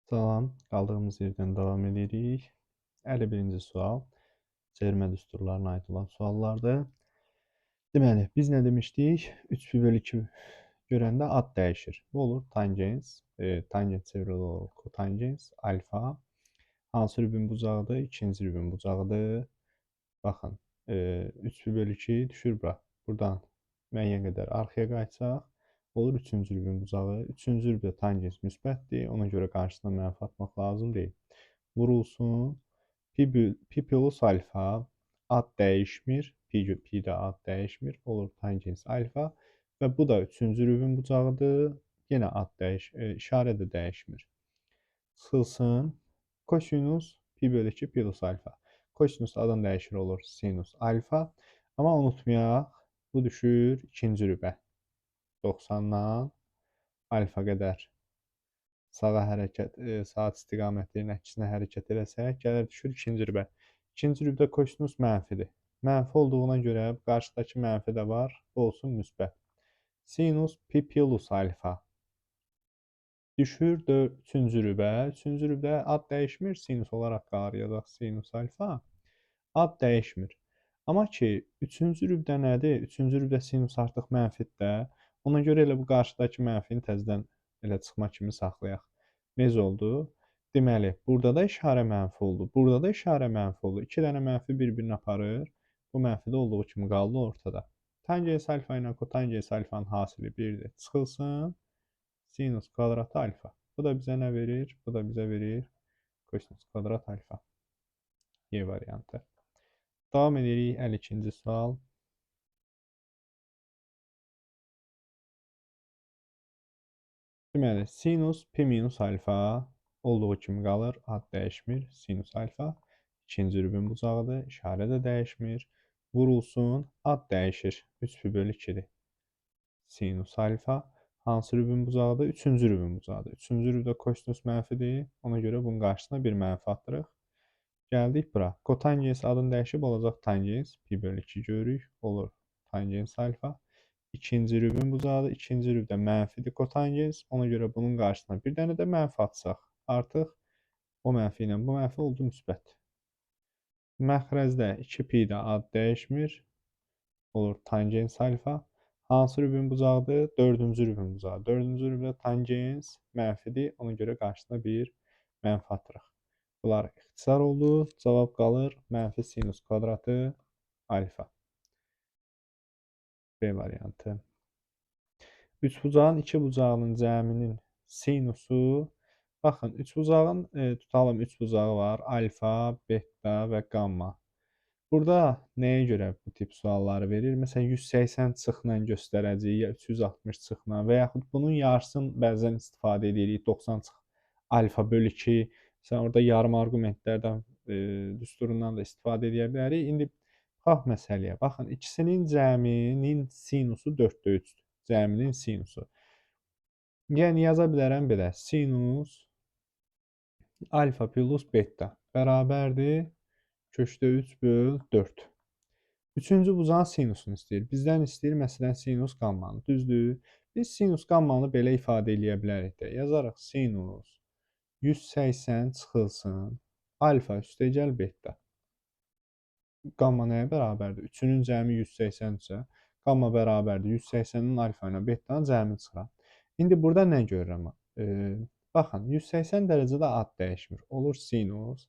Salam, qaldığımız yerdən davam edirik. 51-ci sual çevirmə düsturlarına aid olan suallardır. Deməli, biz nə demişdik? 3 pi bölü 2 görəndə ad dəyişir. Bu olur tangens, tangens çevrili olur kotangens, alfa. Hansı rübün bucağıdır? İkinci rübün bucağıdır. Baxın, 3 pi bölü 2 düşür bura. Buradan müəyyən qədər arxaya qayıtsaq, olur 3-cü rübün bucağı. 3-cü rübdə tangens müsbətdir. Ona görə qarşısına mənfi atmaq lazım deyil. Vurulsun. Pi plus alfa ad dəyişmir. Pi'də ad dəyişmir. Olur tangens alfa. Və bu da 3-cü rübün bucağıdır. Yenə işarə də dəyişmir. Çıxılsın. Kosinus pi bölü 2 plus alfa. Kosinus adın dəyişir olur sinus alfa. Amma unutmayaq, bu düşür ikinci rübə. 90-dan alfa qədər saat istiqamətinin əksinə hərəkət eləsək, gəlir düşür ikinci rübə. İkinci rübdə kosinus mənfidir. Mənfi olduğuna görə qarşıdakı mənfi də var, bu olsun müsbət. Sinus pi plus alfa düşür 3-cü rübə. 3-cü rübdə ad dəyişmir, sinus olaraq qalır ya da sinus alfa. Ad dəyişmir. Amma ki, 3-cü rübdə nədir? 3-cü rübdə sinus artıq mənfidir. Ona görə elə bu qarşıdakı mənfini təzədən elə çıxma kimi saxlayaq. Necə oldu? Deməli, burada da işarə mənfi oldu. Burada da işarə mənfi oldu. 2 dənə mənfi bir-birini aparır. Bu mənfi də olduğu kimi qaldı ortada. Tangens alfa ilə kotangens alfanın hasili 1-dir. Çıxılsın. Sinus kvadratı alfa. Bu da bizə nə verir? Bu da bizə verir kosinus kvadrat alfa. Y variantı. Davam edirik 52-ci sual. Deməli, sinus pi minus alfa olduğu kimi qalır. Ad dəyişmir. Sinus alfa. İkinci rübün bucağıdır. İşarə də dəyişmir. Vurulsun. Ad dəyişir. 3 pi bölü 2'dir. Sinus alfa. Hansı rübün bucağıdır? 3-cü rübün bucağıdır. 3-cü rübdə kosinus mənfidir. Ona görə bunun qarşısına bir mənfi atırıq. Gəldik bura. Kotangens adını dəyişib olacaq tangens. Pi bölü 2 görürük. Olur tangens alfa. İkinci rübün bucağıdır. İkinci rübdə mənfidir kotangens. Ona görə bunun qarşısına bir dənə də mənfi atsaq. Artıq o mənfi ilə bu mənfi oldu müsbət. Məxrəcdə 2pi-də ad dəyişmir. Olur tangens alfa. Hansı rübün bucağıdır? 4-cü rübün bucağı. 4-cü rübdə tangens mənfidir. Ona görə qarşısına bir mənfi atırıq. Bunlar ixtisar oldu. Cavab qalır mənfi sinus kvadratı alfa. B variantı. Üçbucağın iki bucağının cəminin sinusu. Baxın, üçbucağın tutalım 3 bucağı var. Alfa, beta və qamma. Burada nəyə görə bu tip sualları verir? Məsələn, 180 çıxla göstərəcək, ya 360 çıxla və yaxud bunun yarısını bəzən istifadə edirik. 90 çıx alfa bölü 2. Sən orada yarım arqumentlərdən düsturundan da istifadə edə bilərik. İndi bax məsələyə. Baxın, ikisinin cəminin sinusu 4-də 3-dür. Cəminin sinusu. Yəni yaza bilərəm belə. Sinus alfa plus beta bərabərdir kökdə 3 böl 4. Üçüncü bucağın sinusunu istəyir. Bizdən istəyir məsələn sinus qammanı. Düzdür? Biz sinus qammanı belə ifadə eləyə bilərik də. Yazarıq sinus 180 çıxılsın alfa üstəgəl beta. Qamma nəyə bərabərdir? 3-ünün cəmi 180-dirsə, qamma bərabərdir 180-nin alfa ilə betanın cəmi çıxar. İndi burada nə görürəm? Baxın, 180 dərəcədə ad dəyişmir. Olur sinus.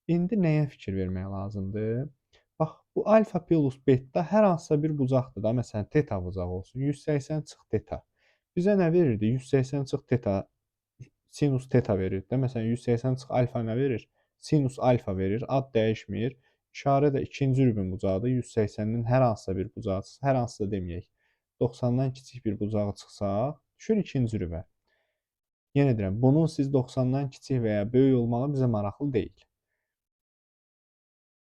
İndi nəyə fikir vermək lazımdır? Bax, bu alfa plus beta hər hansısa bir bucaqdır da. Məsələn, teta bucağı olsun. 180 çıx teta. Bizə nə verirdi? 180 çıx teta sinus teta verir də. Məsələn, 180 çıx alfa nə verir? Sinus alfa verir. Ad dəyişmir. İşarə də ikinci rübün bucağıdır. 180-nin hər hansısa bir bucağı çıxsa, hər hansısa deməyək. 90-dan kiçik bir bucağı çıxsa, düşür ikinci rübə. Yenə deyirəm, bunun siz 90-dan kiçik və ya böyük olmağı bizə maraqlı deyil.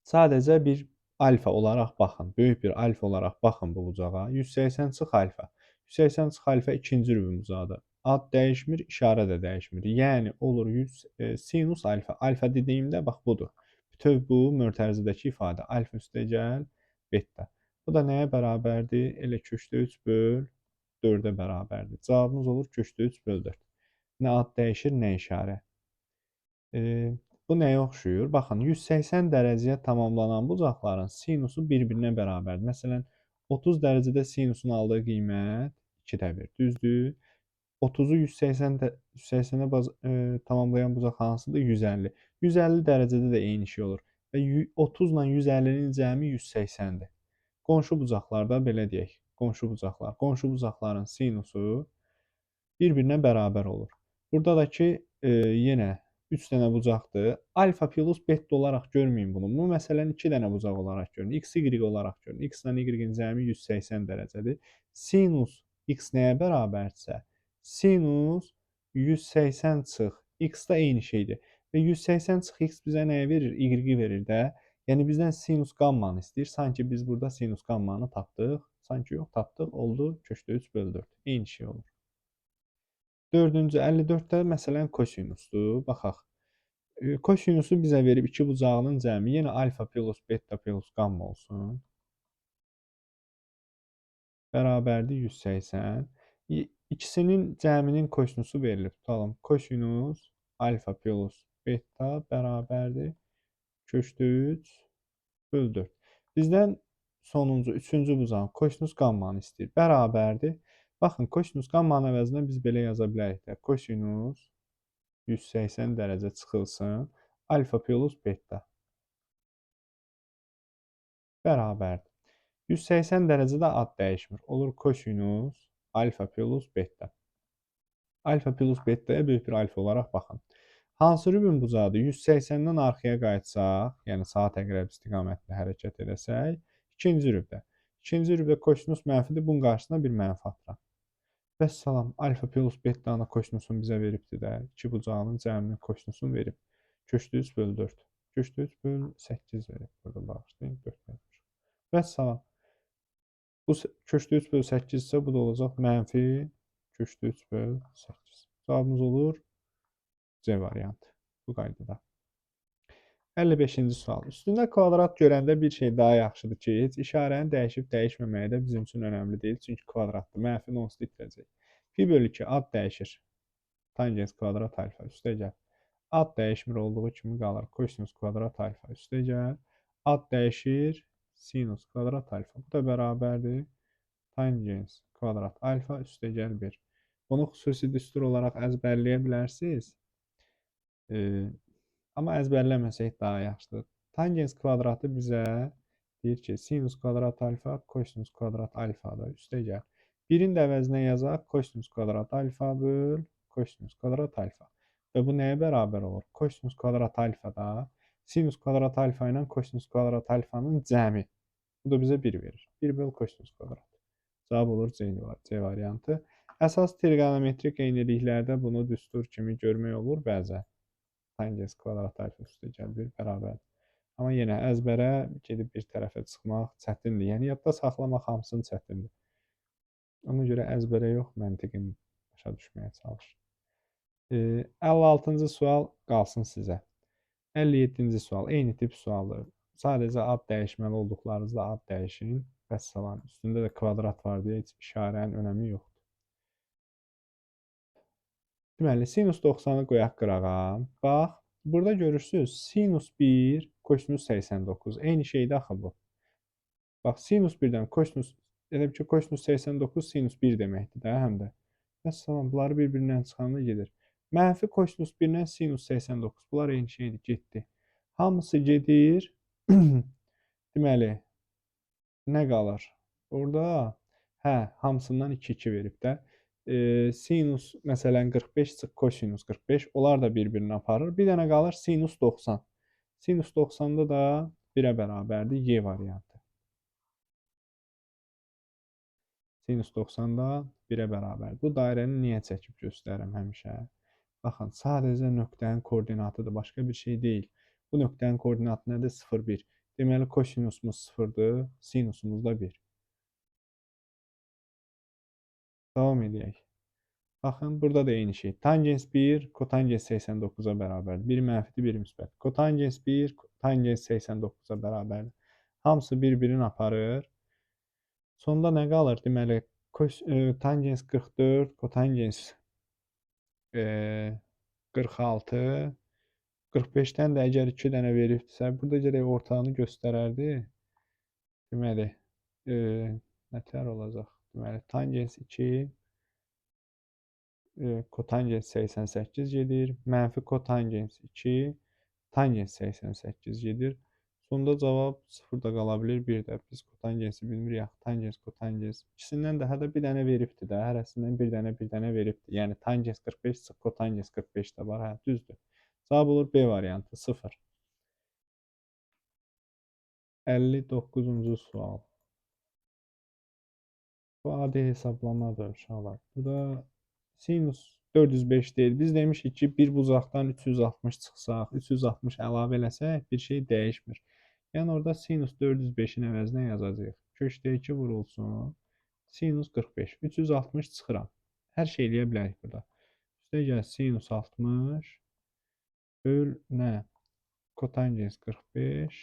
Sadəcə bir alfa olaraq baxın. Böyük bir alfa olaraq baxın bu bucağa. 180 çıx alfa. 180 çıx alfa ikinci rübün bucağıdır. Ad dəyişmir, işarə də dəyişmir. Yəni olur sinus alfa. Alfa dediyimdə bax budur. Bütöv bu mötərizədəki ifadə. Alfa üstəgəl beta. Bu da nəyə bərabərdir? Elə kökdə 3 böl 4-ə bərabərdir. Cavabımız olur kökdə 3 böl 4. Nə ad dəyişir, nə işarə. Eee, Bu nəyə oxşuyur? Baxın, 180 dərəcəyə tamamlanan bucaqların sinusu bir-birinə bərabərdir. Məsələn, 30 dərəcədə sinusun aldığı qiymət 2-də 1, düzdür? 30-u 180-ə tamamlayan bucaq hansıdır? 150. 150 dərəcədə də eyni şey olur. Və 30 ilə 150-nin cəmi 180-dir. Qonşu bucaqlarda belə deyək, qonşu bucaqların sinusu bir-birinə bərabər olur. Burada da ki, yenə 3 dənə bucaqdır. Alfa plus beta olaraq görməyin bunu. Bu məsələn 2 dənə bucaq olaraq görün. X, Y olaraq görün. X ilə Y-in cəmi 180 dərəcədir. Sinus X nəyə bərabərdirsə, sinus 180 çıx X da eyni şeydir. Və 180 çıx X bizə nəyi verir? Y verir də. Yəni bizdən sinus qammanı istəyir. Sanki biz burada sinus qammanı tapdıq. Sanki yox, tapdıq. Oldu. Köçdü 3 bölü 4. Eyni şey olur. Dördüncü 54-də məsələn kosinusdur. Baxaq. Kosinusu bizə verib iki bucağının cəmi yenə alfa plus beta plus qamma olsun. Bərabərdir 180. İkisinin cəminin kosinusu verilib. Tutalım. Kosinus alfa plus beta bərabərdir. Köçdü 3 bölü 4. Bizdən sonuncu, üçüncü bucağın kosinus qammanı istəyir. Bərabərdir. Baxın, kosinus qammanın əvəzinə biz belə yaza bilərik də. Kosinus 180 dərəcə çıxılsın. Alfa plus beta bərabərdir. 180 dərəcədə ad dəyişmir. Olur kosinus alfa plus beta. Alfa plus beta'ya böyük bir alfa olaraq baxın. Hansı rübün bucağıdır? 180-dən arxaya qayıtsaq, yəni saat əqrəb istiqamətlə hərəkət edəsək, ikinci rübdə. İkinci rübdə kosinus mənfidir, bunun qarşısına bir mənfi atıram. Vəssalam, alfa plus beta'nın kosinusunu bizə veribdir də, iki bucağının cəminin kosinusunu verib. Köçdü 3 bölü 4. Köçdü 3 bölü 8 verib. Burada bağışlayın, 4 verib. Vəssalam. Bu köçdü 3 bölü 8 isə bu da olacaq mənfi köçdü 3 bölü 8. Cavabımız olur C variantı bu qaydada. 55-ci sual. Üstündə kvadrat görəndə bir şey daha yaxşıdır ki, heç işarəni dəyişib dəyişməməyi də bizim üçün önəmli deyil. Çünki kvadratdır. Mənfi onsuz itirəcək. Pi bölü 2 ad dəyişir. Tangens kvadrat alfa üstə gəl. Ad dəyişmir olduğu kimi qalır. Kosinus kvadrat alfa üstə gəl. Ad dəyişir. Sinus kvadrat alfa. Bu da bərabərdir. Tangens kvadrat alfa üstə gəl 1. Bunu xüsusi düstur olaraq əzbərləyə bilərsiniz. Amma əzbərləməsək daha yaxşıdır. Tangens kvadratı bizə deyir ki, sinus kvadrat alfa kosinus kvadrat alfadır. Üstə gəl. 1-in də əvəzinə yazaq. Kosinus kvadrat alfa böl kosinus kvadrat alfa. Və bu nəyə bərabər olur? Kosinus kvadrat alfa da sinus kvadrat alfa ilə kosinus kvadrat alfanın cəmi. Bu da bizə 1 verir. 1 böl kosinus kvadrat. Cavab olur C variantı. Əsas trigonometrik eyniliklərdə bunu düstur kimi görmək olur bəzən. Tangens kvadrat alfa üstə gəl 1 bərabərdir. Amma yenə əzbərə gedib bir tərəfə çıxmaq çətindir. Yəni yadda saxlamaq hamısını çətindir. Ona görə əzbərə yox, məntiqin başa düşməyə çalış. 56-cı sual qalsın sizə. 57-ci sual eyni tip sualdır. Sadəcə ad dəyişməli olduqlarınızda ad dəyişin. Vəssalam. Üstündə də kvadrat var deyə heç işarənin önəmi yoxdur. Deməli, sinus 90-ı qoyaq qırağa. Bax, burada görürsünüz, sinus 1, kosinus 89. Eyni şeydir axı bu. Bax, sinus 1-dən kosinus, elə ki, kosinus 89 sinus 1 deməkdir də, həm də. Vəssalam, bunları bir-birindən çıxanda gedir. Mənfi kosinus 1-dən sinus 89. Bunlar eyni şeydir, getdi. Hamısı gedir. Deməli, nə qalır? Orada, hamısından 2-2 verib də. Sinus məsələn 45 çıx kosinus 45. Onlar da bir-birini aparır. Bir dənə qalır sinus 90. Sinus 90-da da 1-ə bərabərdir Y variantı. Sinus 90-da 1-ə bərabərdir. Bu dairəni niyə çəkib göstərirəm həmişə? Baxın, sadəcə nöqtənin koordinatıdır, başqa bir şey deyil. Bu nöqtənin koordinatı nədir? 0, 1. Deməli, kosinusumuz 0-dır, sinusumuz da 1. Davam edək. Baxın, burada da eyni şey. Tangens 1, kotangens 89-a bərabərdir. Biri mənfidir, biri müsbət. Kotangens 1, tangens 89-a bərabərdir. Hamısı bir-birini aparır. Sonda nə qalır? Deməli, tangens 44, kotangens 46 45'ten də əgər 2 dənə veribdirsə, burada gərək ortağını göstərərdi. Deməli, e, nətər olacaq? Deməli, tangens 2, kotangens 88 gedir. Mənfi kotangens 2, tangens 88 gedir. Sonda cavab 0 da qala bilir, 1 də. Biz kotangensi bilmirik, tangens, kotangens. İkisindən də hələ bir dənə veribdir də. Hərəsindən bir dənə veribdir. Yəni tangens 45, kotangens 45 də var. Hə, düzdür. Cavab olur B variantı, 0. 59-cu sual. Bu adi hesablamadır uşaqlar. Burada sinus 405 deyil. Biz demişik ki, bir bucaqdan 360 çıxsaq, 360 əlavə eləsək, bir şey dəyişmir. Yəni orada sinus 405-in əvəzinə yazacağıq. Köşdə 2 vurulsun. Sinus 45. 360 çıxıram. Hər şey eləyə bilərik burada. Üstə gəl sinus 60 böl nə? Kotangens 45.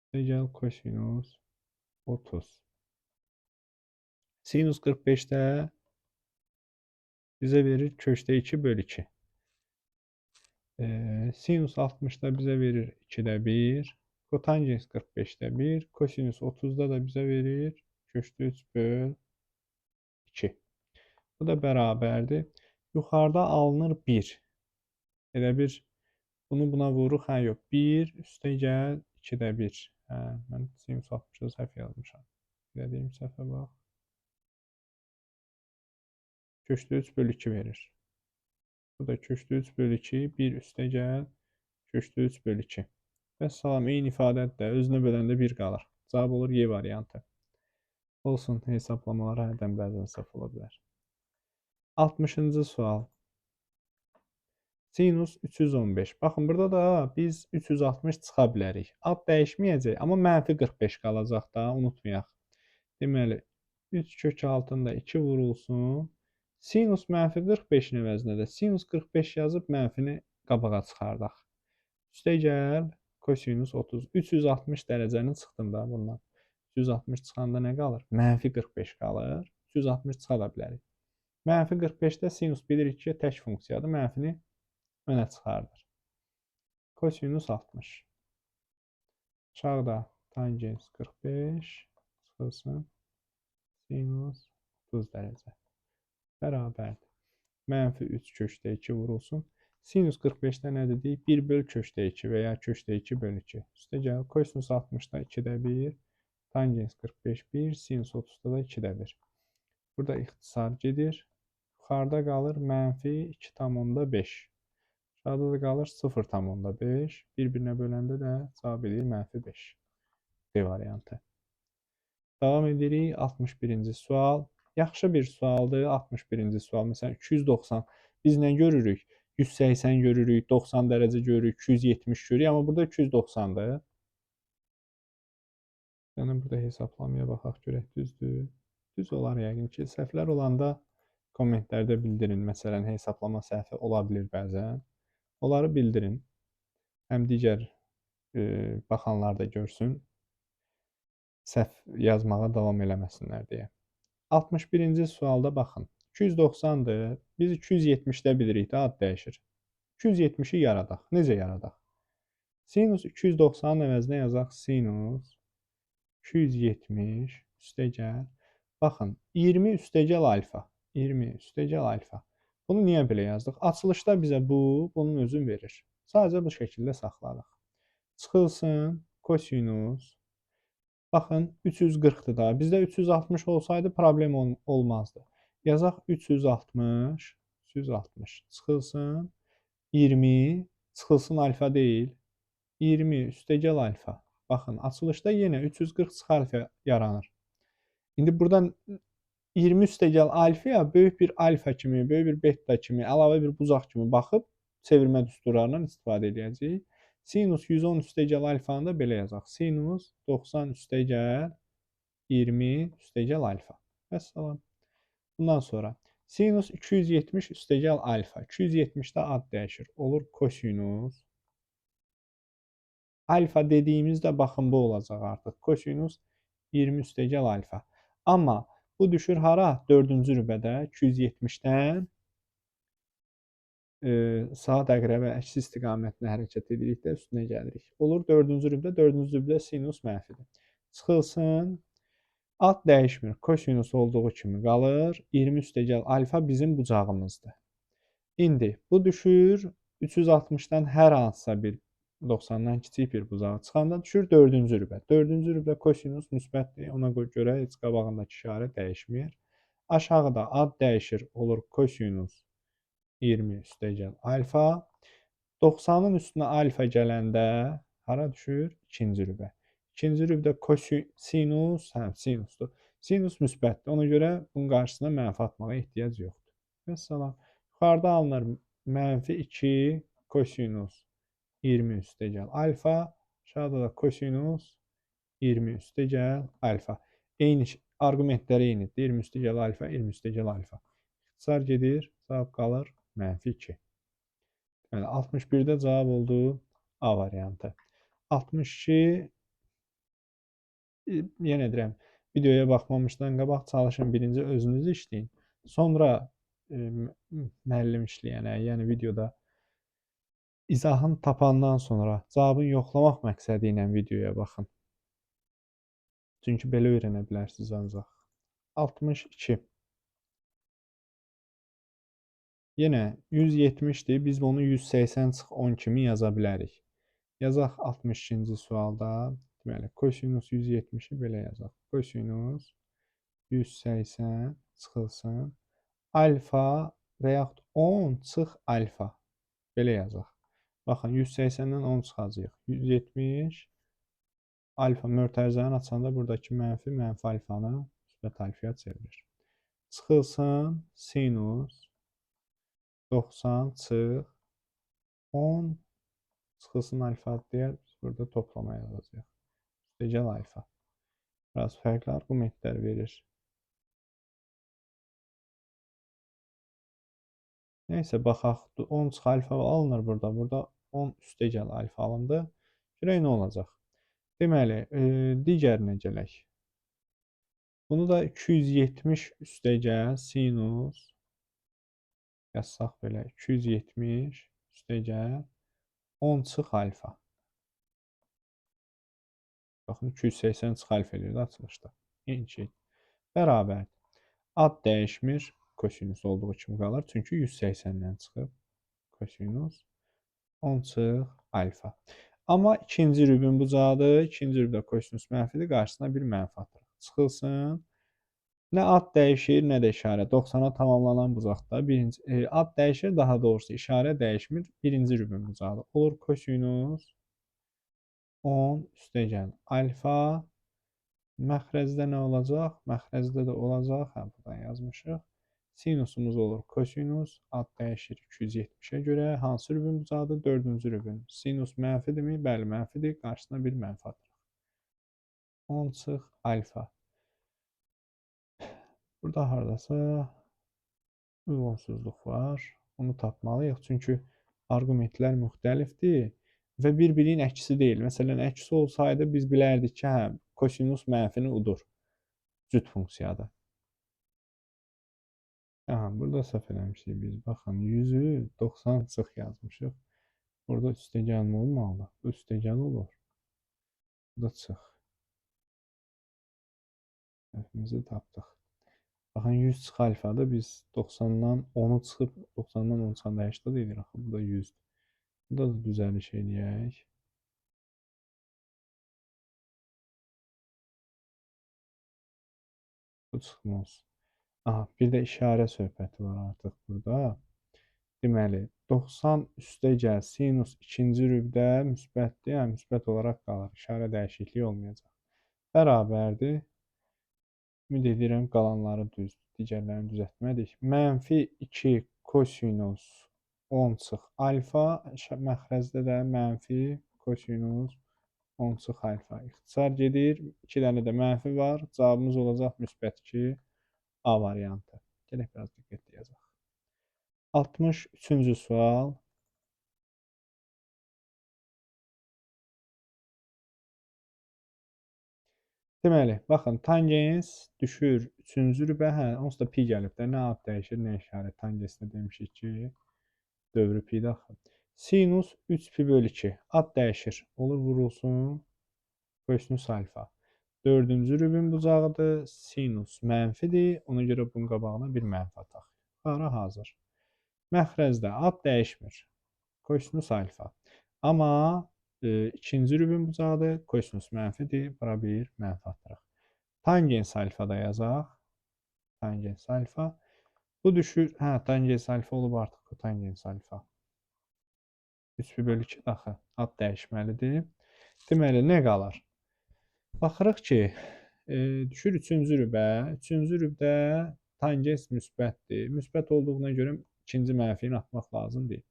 Üstə gəl kosinus 30. Sinus 45'də bizə verir köşdə 2 böl 2. Sinus 60'da bizə verir 2'də 1. Kotangens 45'də 1. Kosinus 30'da da bizə verir köşdə 3 böl 2. Bu da bərabərdir. Yuxarıda alınır 1. Elə bir bunu buna vururuq. Hə, yox. 1 üstə gəl 2'də 1. Hə, mən sinus 60'da səhv yazmışam. Dediyim səhvə bax. Köşdə 3 böl 2 verir. Bu da köşdə 3 böl 2. 1 üstə gəl. Köşdə 3 böl 2. Vəssalam, eyni ifadədir də. Özünə böləndə 1 qalır. Cavab olur Y variantı. Olsun, hesablamalar hərdən bəzən səhv ola bilər. 60-cı sual. Sinus 315. Baxın, burada da biz 360 çıxa bilərik. Ad dəyişməyəcək, amma mənfi 45 qalacaq da, unutmayaq. Deməli, 3 kök altında 2 vurulsun. Sinus mənfi 45-in əvəzinə də sinus 45 yazıb mənfini qabağa çıxardaq. Üstə gəl, kosinus 30. 360 dərəcənin çıxdım da bundan. 360 çıxanda nə qalır? Mənfi 45 qalır. 360 çıxa da bilərik. Mənfi 45-də sinus bilirik ki, tək funksiyadır. Mənfini önə çıxardır. Kosinus 60. Aşağıda tangens 45 çıxılsın. Sinus 30 dərəcə. Bərabərdir. Mənfi 3 köşdə 2 vurulsun. Sinus 45'də nə dedik? 1 böl köşdə 2 və ya köşdə 2 böl 2. Üstə gəl, kosinus 60'da 2'də 1, tangens 45 1, sinus 30'da da 2'də 1. Burada ixtisar gedir. Yuxarıda qalır mənfi 2,5. Aşağıda da qalır 0,5. Bir-birinə böləndə də cavab edir mənfi 5. D variantı. Davam edirik. 61-ci sual. Yaxşı bir sualdır. 61-ci sual. Məsələn, 290. Biz nə görürük? 180 görürük, 90 dərəcə görürük, 270 görürük. Amma burada 290'dır. Yəni, burada hesablamaya baxaq görək, düzdür. Düz olar yəqin ki. Səhvlər olanda kommentlərdə bildirin. Məsələn, hesablama səhvi ola bilir bəzən. Onları bildirin. Həm digər baxanlar da görsün. Səhv yazmağa davam eləməsinlər deyə. 61-ci sualda baxın. 290'dır. Biz 270'də bilirik də, ad dəyişir. 270'i yaradaq. Necə yaradaq? Sinus 290'ın əvəzinə yazaq. Sinus 270 üstə gəl. Baxın, 20 üstə gəl alfa. 20 üstə gəl alfa. Bunu niyə belə yazdıq? Açılışda bizə bu, bunun özünü verir. Sadəcə bu şəkildə saxladıq. Çıxılsın kosinus. Baxın, 340'dır da. Bizdə 360 olsaydı problem olmazdı. Yazaq 360. Çıxılsın 20. Çıxılsın alfa deyil. 20 üstə gəl alfa. Baxın, açılışda yenə 340 çıx alfa yaranır. İndi buradan 20 üstə gəl alfaya böyük bir alfa kimi, böyük bir beta kimi, əlavə bir bucaq kimi baxıb çevirmə düsturlarından istifadə edəcəyik. Sinus 110 üstə gəl alfanı da belə yazaq. Sinus 90 üstə gəl 20 üstə gəl alfa. Vəssalam. Bundan sonra sinus 270 üstə gəl alfa. 270'də ad dəyişir. Olur kosinus. Alfa dediyimizdə baxın bu olacaq artıq. Kosinus 20 üstə gəl alfa. Amma bu düşür hara? 4-cü rübədə 270'dən Saat əqrəbə əks istiqamətlə hərəkət edildikdə üstünə gəlirik. Olur 4-cü rübdə, 4-cü rübdə sinus mənfidir. Çıxılsın. Ad dəyişmir. Kosinus olduğu kimi qalır. 20 üstəgəl alfa bizim bucağımızdır. İndi bu düşür 360-dan hər hansısa bir 90-dan kiçik bir bucağa çıxanda düşür 4-cü rübə. 4-cü rübdə kosinus müsbətdir. Ona görə heç qabağındakı işarə dəyişmir. Aşağıda ad dəyişir, olur kosinus 20 üstəgəl alfa. 90-ın üstünə alfa gələndə hara düşür? İkinci rübə. İkinci rübdə sinus, sinusdur. Sinus müsbətdir. Ona görə bunun qarşısına mənfi atmağa ehtiyac yoxdur. Vəssalam. Yuxarıda alınır -2 kosinus 20 üstəgəl alfa. Aşağıda da kosinus 20 üstəgəl alfa. Eyni arqumentlər eynidir. 20 üstəgəl alfa, 20 üstəgəl alfa. İxtisar gedir, cavab qalır -2. Yəni 61-də cavab oldu A variantı. 62 yenə deyirəm, videoya baxmamışdan qabaq çalışın birinci özünüz işləyin. Sonra müəllim işləyənə, yəni videoda izahını tapandan sonra cavabını yoxlamaq məqsədi ilə videoya baxın. Çünki belə öyrənə bilərsiniz ancaq. 62. Yenə 170-dir. Biz bunu 180-10 kimi yaza bilərik. Yazaq 62-ci sualda. Deməli, kosinus 170-i belə yazaq. Kosinus 180 çıxılsın. Alfa və yaxud 10 çıx alfa. Belə yazaq. Baxın, 180-dən 10 çıxacaq. 170 alfa mötərizəni açanda buradakı mənfi alfanı müsbət alfaya çevirir. Çıxılsın sinus 90 çıx 10 çıxılsın alfa deyə burada toplama yazacaq. Üstəgəl alfa. Biraz fərqli arqumentlər verir. Nəysə, baxaq. 10 çıx alfa alınır burada. Burada 10 üstəgəl alfa alındı. Görək nə olacaq. Deməli, digərinə gələk. Bunu da 270 üstəgəl sinus yazsaq belə 270 üstəgəl 10 çıx alfa. Baxın 280 çıx alfa eləyir açılışda. Eyni şey. Bərabər. Ad dəyişmir. Kosinus olduğu kimi qalır. Çünki 180-dən çıxıb. Kosinus 10 çıx alfa. Amma ikinci rübün bucağıdır. İkinci rübdə kosinus mənfidir. Qarşısına bir mənfi atırıq. Çıxılsın. Nə ad dəyişir, nə də işarə. 90-a tamamlanan bucaqda ad dəyişir, daha doğrusu işarə dəyişmir. Birinci rübün bucağı olur kosinus 10 üstəgəl alfa. Məxrəzdə nə olacaq? Məxrəzdə də olacaq. Buradan yazmışıq. Sinusumuz olur kosinus. Ad dəyişir 270-ə görə. Hansı rübün bucağıdır? 4-cü rübün. Sinus mənfidirmi? Bəli, mənfidir. Qarşısına bir mənfi atırıq. 10 çıx alfa. Burada haradasa uyğunsuzluq var. Onu tapmalıyıq. Çünki arqumentlər müxtəlifdir və bir-birinin əksi deyil. Məsələn, əksi olsaydı biz bilərdik ki, hə, kosinus mənfini udur. Cüt funksiyada. Aha, burada səhv eləmişik biz. Baxın, 100-ü 90 çıx yazmışıq. Burada üstəgəl mi olmalı? Bu üstəgəl olur. Bu da çıx. Səhvimizi tapdıq. Baxın 100 çıx alfada biz 90-dan 10-u çıxıb 90-dan 10 çıxanda 80 edir axı. Bu da 100-dür. Burada da düzəliş eləyək. Bu çıxmaz. Aha, bir də işarə söhbəti var artıq burada. Deməli, 90 üstəgəl sinus ikinci rübdə müsbətdir. Yəni müsbət olaraq qalır. İşarə dəyişikliyi olmayacaq. Bərabərdir. Ümid edirəm qalanları düzdür. Digərlərini düzəltmədik. -2 kosinus 10 çıx alfa. Məxrəzdə də mənfi kosinus 10 çıx alfa. İxtisar gedir. 2 dənə də mənfi var. Cavabımız olacaq müsbət 2 A variantı. Gələk biraz diqqətli yazaq. 63-cü sual. Deməli, baxın, tangens düşür 3-cü rübə, hə, onsuz da pi gəlib də, nə ad dəyişir, nə işarə. Tangesdə demişik ki, dövrü pi'də axı. Sinus 3 pi bölü 2. Ad dəyişir. Olur vurulsun. Kosinus alfa. Dördüncü rübün bucağıdır. Sinus mənfidir. Ona görə bunun qabağına bir mənfi ataq. Qara hazır. Məxrəcdə ad dəyişmir. Kosinus alfa. Amma ikinci rübün bucağıdır. Kosinus mənfidir. Bura bir mənfi atırıq. Tangens alfa da yazaq. Tangens alfa. Bu düşür. Hə, tangens alfa olub artıq. Kotangens alfa. 3 bölü 2 daxı. Ad dəyişməlidir. Deməli, nə qalır? Baxırıq ki, düşür 3-cü rübə. 3-cü rübdə tangens müsbətdir. Müsbət olduğuna görə ikinci mənfini atmaq lazım deyil.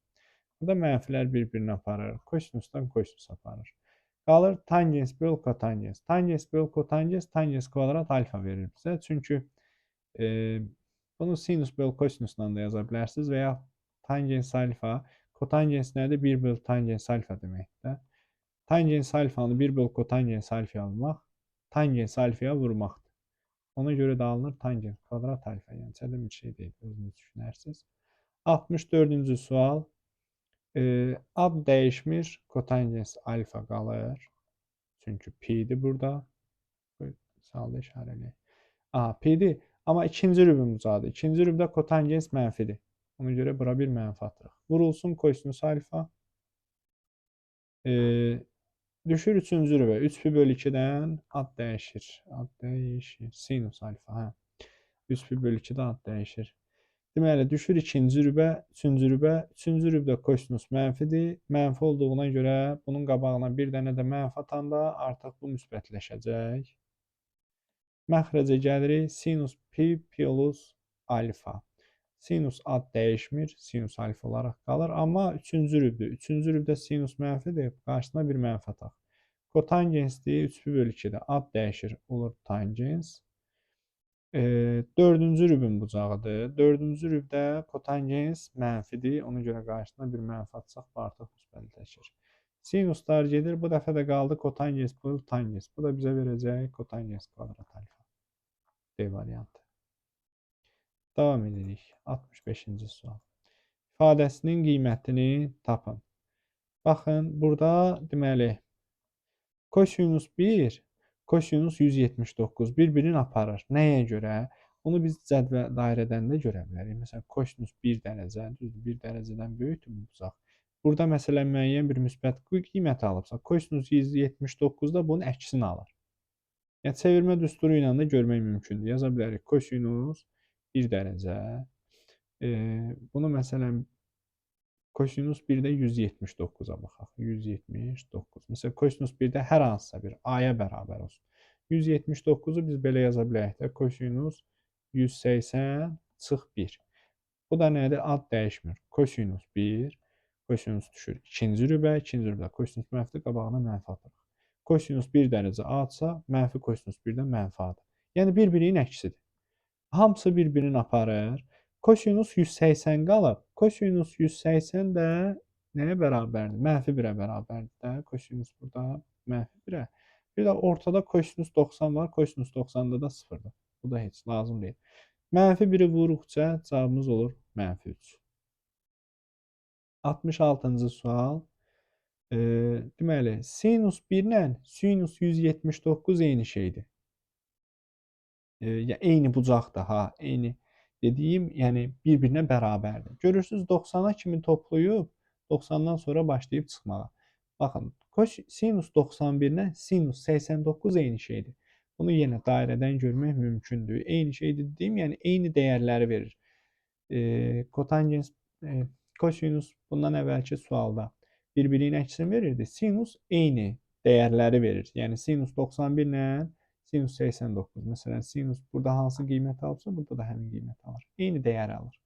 Burada mənfilər bir-birini aparır. Kosinusdan kosinus aparır. Qalır tangens böl kotangens. Tangens böl kotangens, tangens kvadrat alfa verir bizə. Çünki bunu sinus böl kosinusla da yaza bilərsiniz və ya tangens alfa, kotangens nədir? 1 böl tangens alfa deməkdir. Tangens alfanı 1 böl kotangens alfa almaq, tangens alfaya vurmaqdır. Ona görə də alınır tangens kvadrat alfa. Yəni çətin bir şey deyil, özünüz düşünərsiniz. 64-cü sual. Ad dəyişmir, kotangens alfa qalır. Çünki pi'dir burada. Salda işarələyək. Pi'dir. Amma ikinci rübün bucağıdır. İkinci rübdə kotangens mənfidir. Ona görə bura bir mənfi atırıq. Vurulsun kosinus alfa. Düşür 3-cü rübə. 3 pi bölü 2-dən ad dəyişir. Ad dəyişir. Sinus alfa. Hə. 3 pi bölü 2-də ad dəyişir. Deməli, düşür 2-ci rübə, 3-cü rübə. 3-cü rübdə kosinus mənfidir. Mənfi olduğuna görə bunun qabağına bir dənə də mənfi atanda artıq bu müsbətləşəcək. Məxrəcə gəlirik. Sinus pi plus alfa. Sinus ad dəyişmir. Sinus alfa olaraq qalır. Amma 3-cü rübdür. 3-cü rübdə sinus mənfidir. Qarşısına bir mənfi ataq. Kotangensdir. 3 pi bölü 2-də ad dəyişir. Olur tangens. 4-cü rübün bucağıdır. 4-cü rübdə kotangens mənfidir. Ona görə qarşısına bir mənfi atsaq artıq müsbətləşir. Sinuslar gedir. Bu dəfə də qaldı kotangens böl tangens. Bu da bizə verəcək kotangens kvadrat alfa. D variantı. Davam edirik. 65-ci sual. İfadəsinin qiymətini tapın. Baxın, burada deməli kosinus 1, kosinus 179 bir-birini aparır. Nəyə görə? Bunu biz cədvəl dairədən də görə bilərik. Məsələn, kosinus 1 dərəcə, düzdür, 1 dərəcədən böyükdür bu bucaq. Burada məsələn müəyyən bir müsbət qiymət alıbsa, kosinus 179 da bunun əksini alır. Yəni, çevirmə düsturu ilə də görmək mümkündür. Yaza bilərik kosinus 1 dərəcə. Bunu məsələn kosinus 1-də 179-a baxaq. 179. Məsələn, kosinus 1-də hər hansısa bir a-ya bərabər olsun. 179-u biz belə yaza bilərik də kosinus 180 çıx 1. Bu da nədir? Ad dəyişmir. Kosinus 1, kosinus düşür. İkinci rübə, ikinci rübə. Kosinus mənfidir, qabağına mənfi atırıq. Kosinus 1 dərəcə A-dsa, mənfi kosinus 1-dən mənfi A-dır. Yəni, bir-birinin əksidir. Hamısı bir-birini aparır. Kosinus 180 qalıb. Kosinus 180 də nəyə bərabərdir? Mənfi 1-ə bərabərdir də. Kosinus burada mənfi 1-ə. Bir də ortada kosinus 90 var. Kosinus 90-da da 0-dır. Bu da heç lazım deyil. Mənfi 1-i vuruqca cavabımız olur mənfi 3. 66-cı sual. Deməli, sinus 1 ilə sinus 179 eyni şeydir. Eyni bucaqdır, ha, eyni dediyim, yəni bir-birinə bərabərdir. Görürsünüz, 90-a kimi toplayıb, 90-dan sonra başlayıb çıxmağa. Baxın, sinus 91 ilə sinus 89 eyni şeydir. Bunu yenə dairədən görmək mümkündür. Eyni şeydir dediyim, yəni eyni dəyərləri verir. Kotangens, kosinus bundan əvvəlki sualda bir-birinin əksini verirdi. Sinus eyni dəyərləri verir. Yəni sinus 91 ilə sinus 89. Məsələn, sinus burada hansı qiymət alıbsa, burada da həmin qiymət alır. Eyni dəyər alır.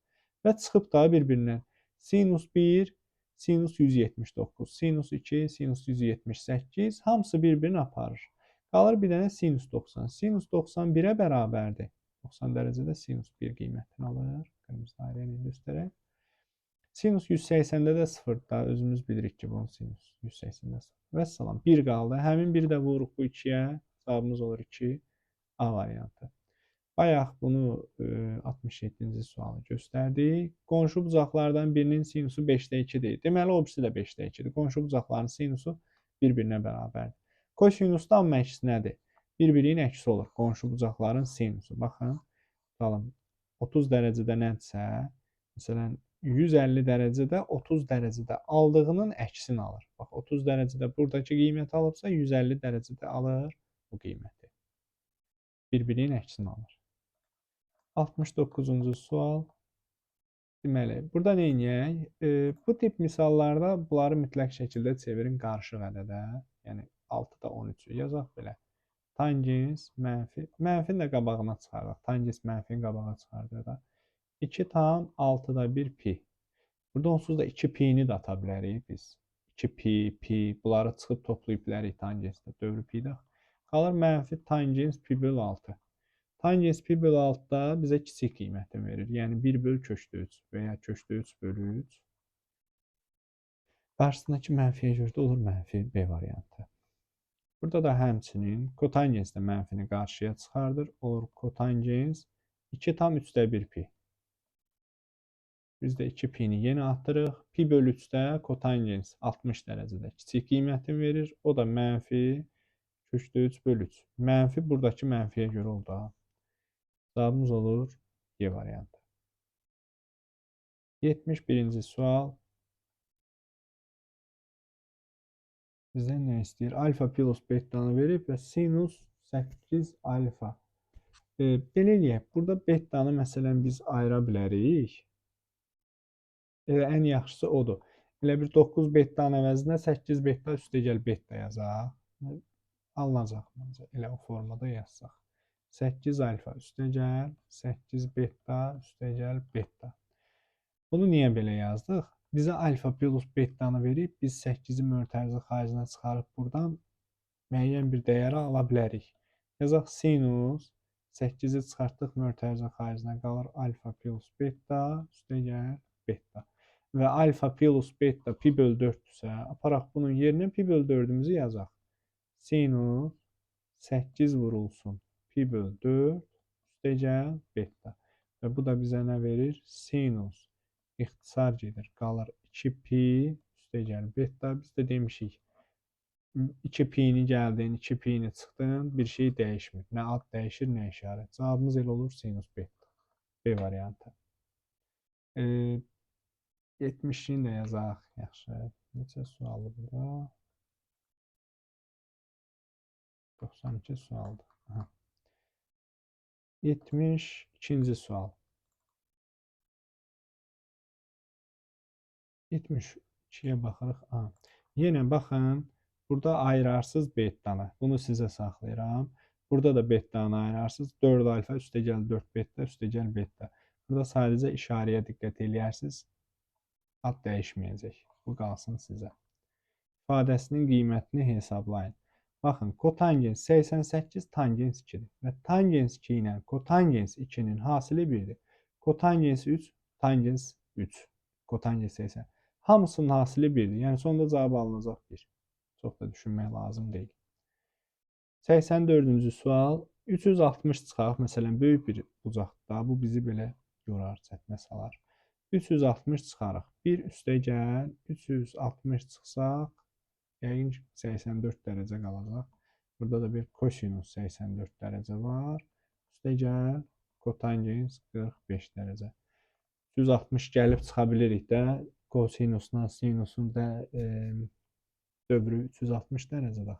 Və çıxıb da bir-birindən sinus 1, sinus 179, sinus 2, sinus 178 hamısı bir-birini aparır. Qalır bir dənə sinus 90. Sinus 91-ə bərabərdir. 90 dərəcədə sinus 1 qiymətini alır. Qırmızı dairə ilə göstərək. Sinus 180-də də 0-da özümüz bilirik ki, bunun sinus 180-də 0. Və salam, 1 qaldı. Həmin 1 də vuruq bu 2-yə. Cavabımız olur 2. A variantı. Bayaq bunu 67-ci sualı göstərdik. Qonşu bucaqlardan birinin sinusu 5-də 2-dir. Deməli, o birisi də 5-də 2-dir. Qonşu bucaqların sinusu bir-birinə bərabərdir. Kosinusda amma əksi nədir? Bir-birinin əksi olur. Qonşu bucaqların sinusu. Baxın, tutalım. 30 dərəcədə nədirsə, məsələn, 150 dərəcədə 30 dərəcədə aldığının əksini alır. Bax, 30 dərəcədə buradakı qiymət alıbsa, 150 dərəcədə alır bu qiyməti. Bir-birinin əksini alır. 69-cu sual. Deməli, burada nə edək? Bu tip misallarda bunları mütləq şəkildə çevirin qarışıq ədədə. Yəni 6-da 13-ü yazaq belə. Tangens mənfi. Mənfini də qabağına çıxardaq. Tangens mənfini qabağa çıxardaq. 2 tam 6-da 1 pi. Burada onsuz da 2 pi-ni də ata bilərik biz. 2 pi, pi. Bunları çıxıb toplayıb bilərik tangensdə. Dövrü pi-də. Qalır mənfi tangens pi bölü 6. Tangens pi bölü 6-da bizə kiçik qiymətini verir. Yəni 1 bölü köşdə 3 və ya köşdə 3 bölü 3. Qarşısındakı mənfiyə görə də olur mənfi B variantı. Burada da həmçinin kotangens də mənfini qarşıya çıxardır. Olur kotangens 2 tam 3-də 1 pi. Biz də 2 pi-ni yenə atırıq. Pi bölü 3-də kotangens 60 dərəcədə kiçik qiymətini verir. O da mənfi köşdə 3 bölü 3. Mənfi buradakı mənfiyə görə oldu. Cavabımız olur Y variantı. 71-ci sual. Bizdən nə istəyir? Alfa plus betanı verib və sinus 8 alfa. Belə eləyək. Burada betanı məsələn biz ayıra bilərik. Ən yaxşısı odur. Elə bir 9 betanın əvəzinə 8 beta üstəgəl beta yazaq. Alınacaq məncə. Elə o formada yazsaq. 8 alfa üstəgəl 8 beta üstəgəl beta. Bunu niyə belə yazdıq? Bizə alfa plus betanı verib, biz 8-i mötərizə xaricine çıxarıb buradan müəyyən bir dəyəri ala bilərik. Yazaq sinus 8-i çıxartdıq mötərizə xaricinə qalır alfa plus beta üstəgəl beta. Və alfa plus beta pi bölü 4-dürsə, aparaq bunun yerinə pi bölü 4-ümüzü yazaq. Sinus 8 vurulsun pi bölü 4 üstəgəl beta. Və bu da bizə nə verir? Sinus ixtisar gedir. Qalır 2 pi üstəgəl beta. Biz də demişik 2 pi-ni gəldin, 2 pi-ni çıxdın, bir şey dəyişmir. Nə ad dəyişir, nə işarət. Cavabımız elə olur sinus beta. B variantı. 70-ni də yazaq. Yaxşı. Neçə sualı burada? 92 sualdır. 72-ci sual. 72-yə baxırıq. Yenə baxın, burada ayırarsız betanı. Bunu sizə saxlayıram. Burada da betanı ayırarsız. 4 alfa üstəgəl 4 beta üstəgəl beta. Burada sadəcə işarəyə diqqət eləyərsiniz. Ad dəyişməyəcək. Bu qalsın sizə. İfadəsinin qiymətini hesablayın. Baxın, kotangens 88 tangens 2-dir. Və tangens 2 ilə kotangens 2-nin hasili 1-dir. Kotangens 3, tangens 3. Kotangens 80. Hamısının hasili 1-dir. Yəni sonunda cavab alınacaq 1. Çox da düşünmək lazım deyil. 84-cü sual. 360 çıxaq. Məsələn, böyük bir bucaqda. Bu bizi belə yorar, çətinə salar. 360 çıxarıq. 1 üstəgəl 360 çıxsaq, yəqin 84 dərəcə qalacaq. Burada da bir kosinus 84 dərəcə var. Üstəgəl kotangens 45 dərəcə. 360 gəlib çıxa bilirik də. Kosinusla sinusun da dövrü 360 dərəcədə.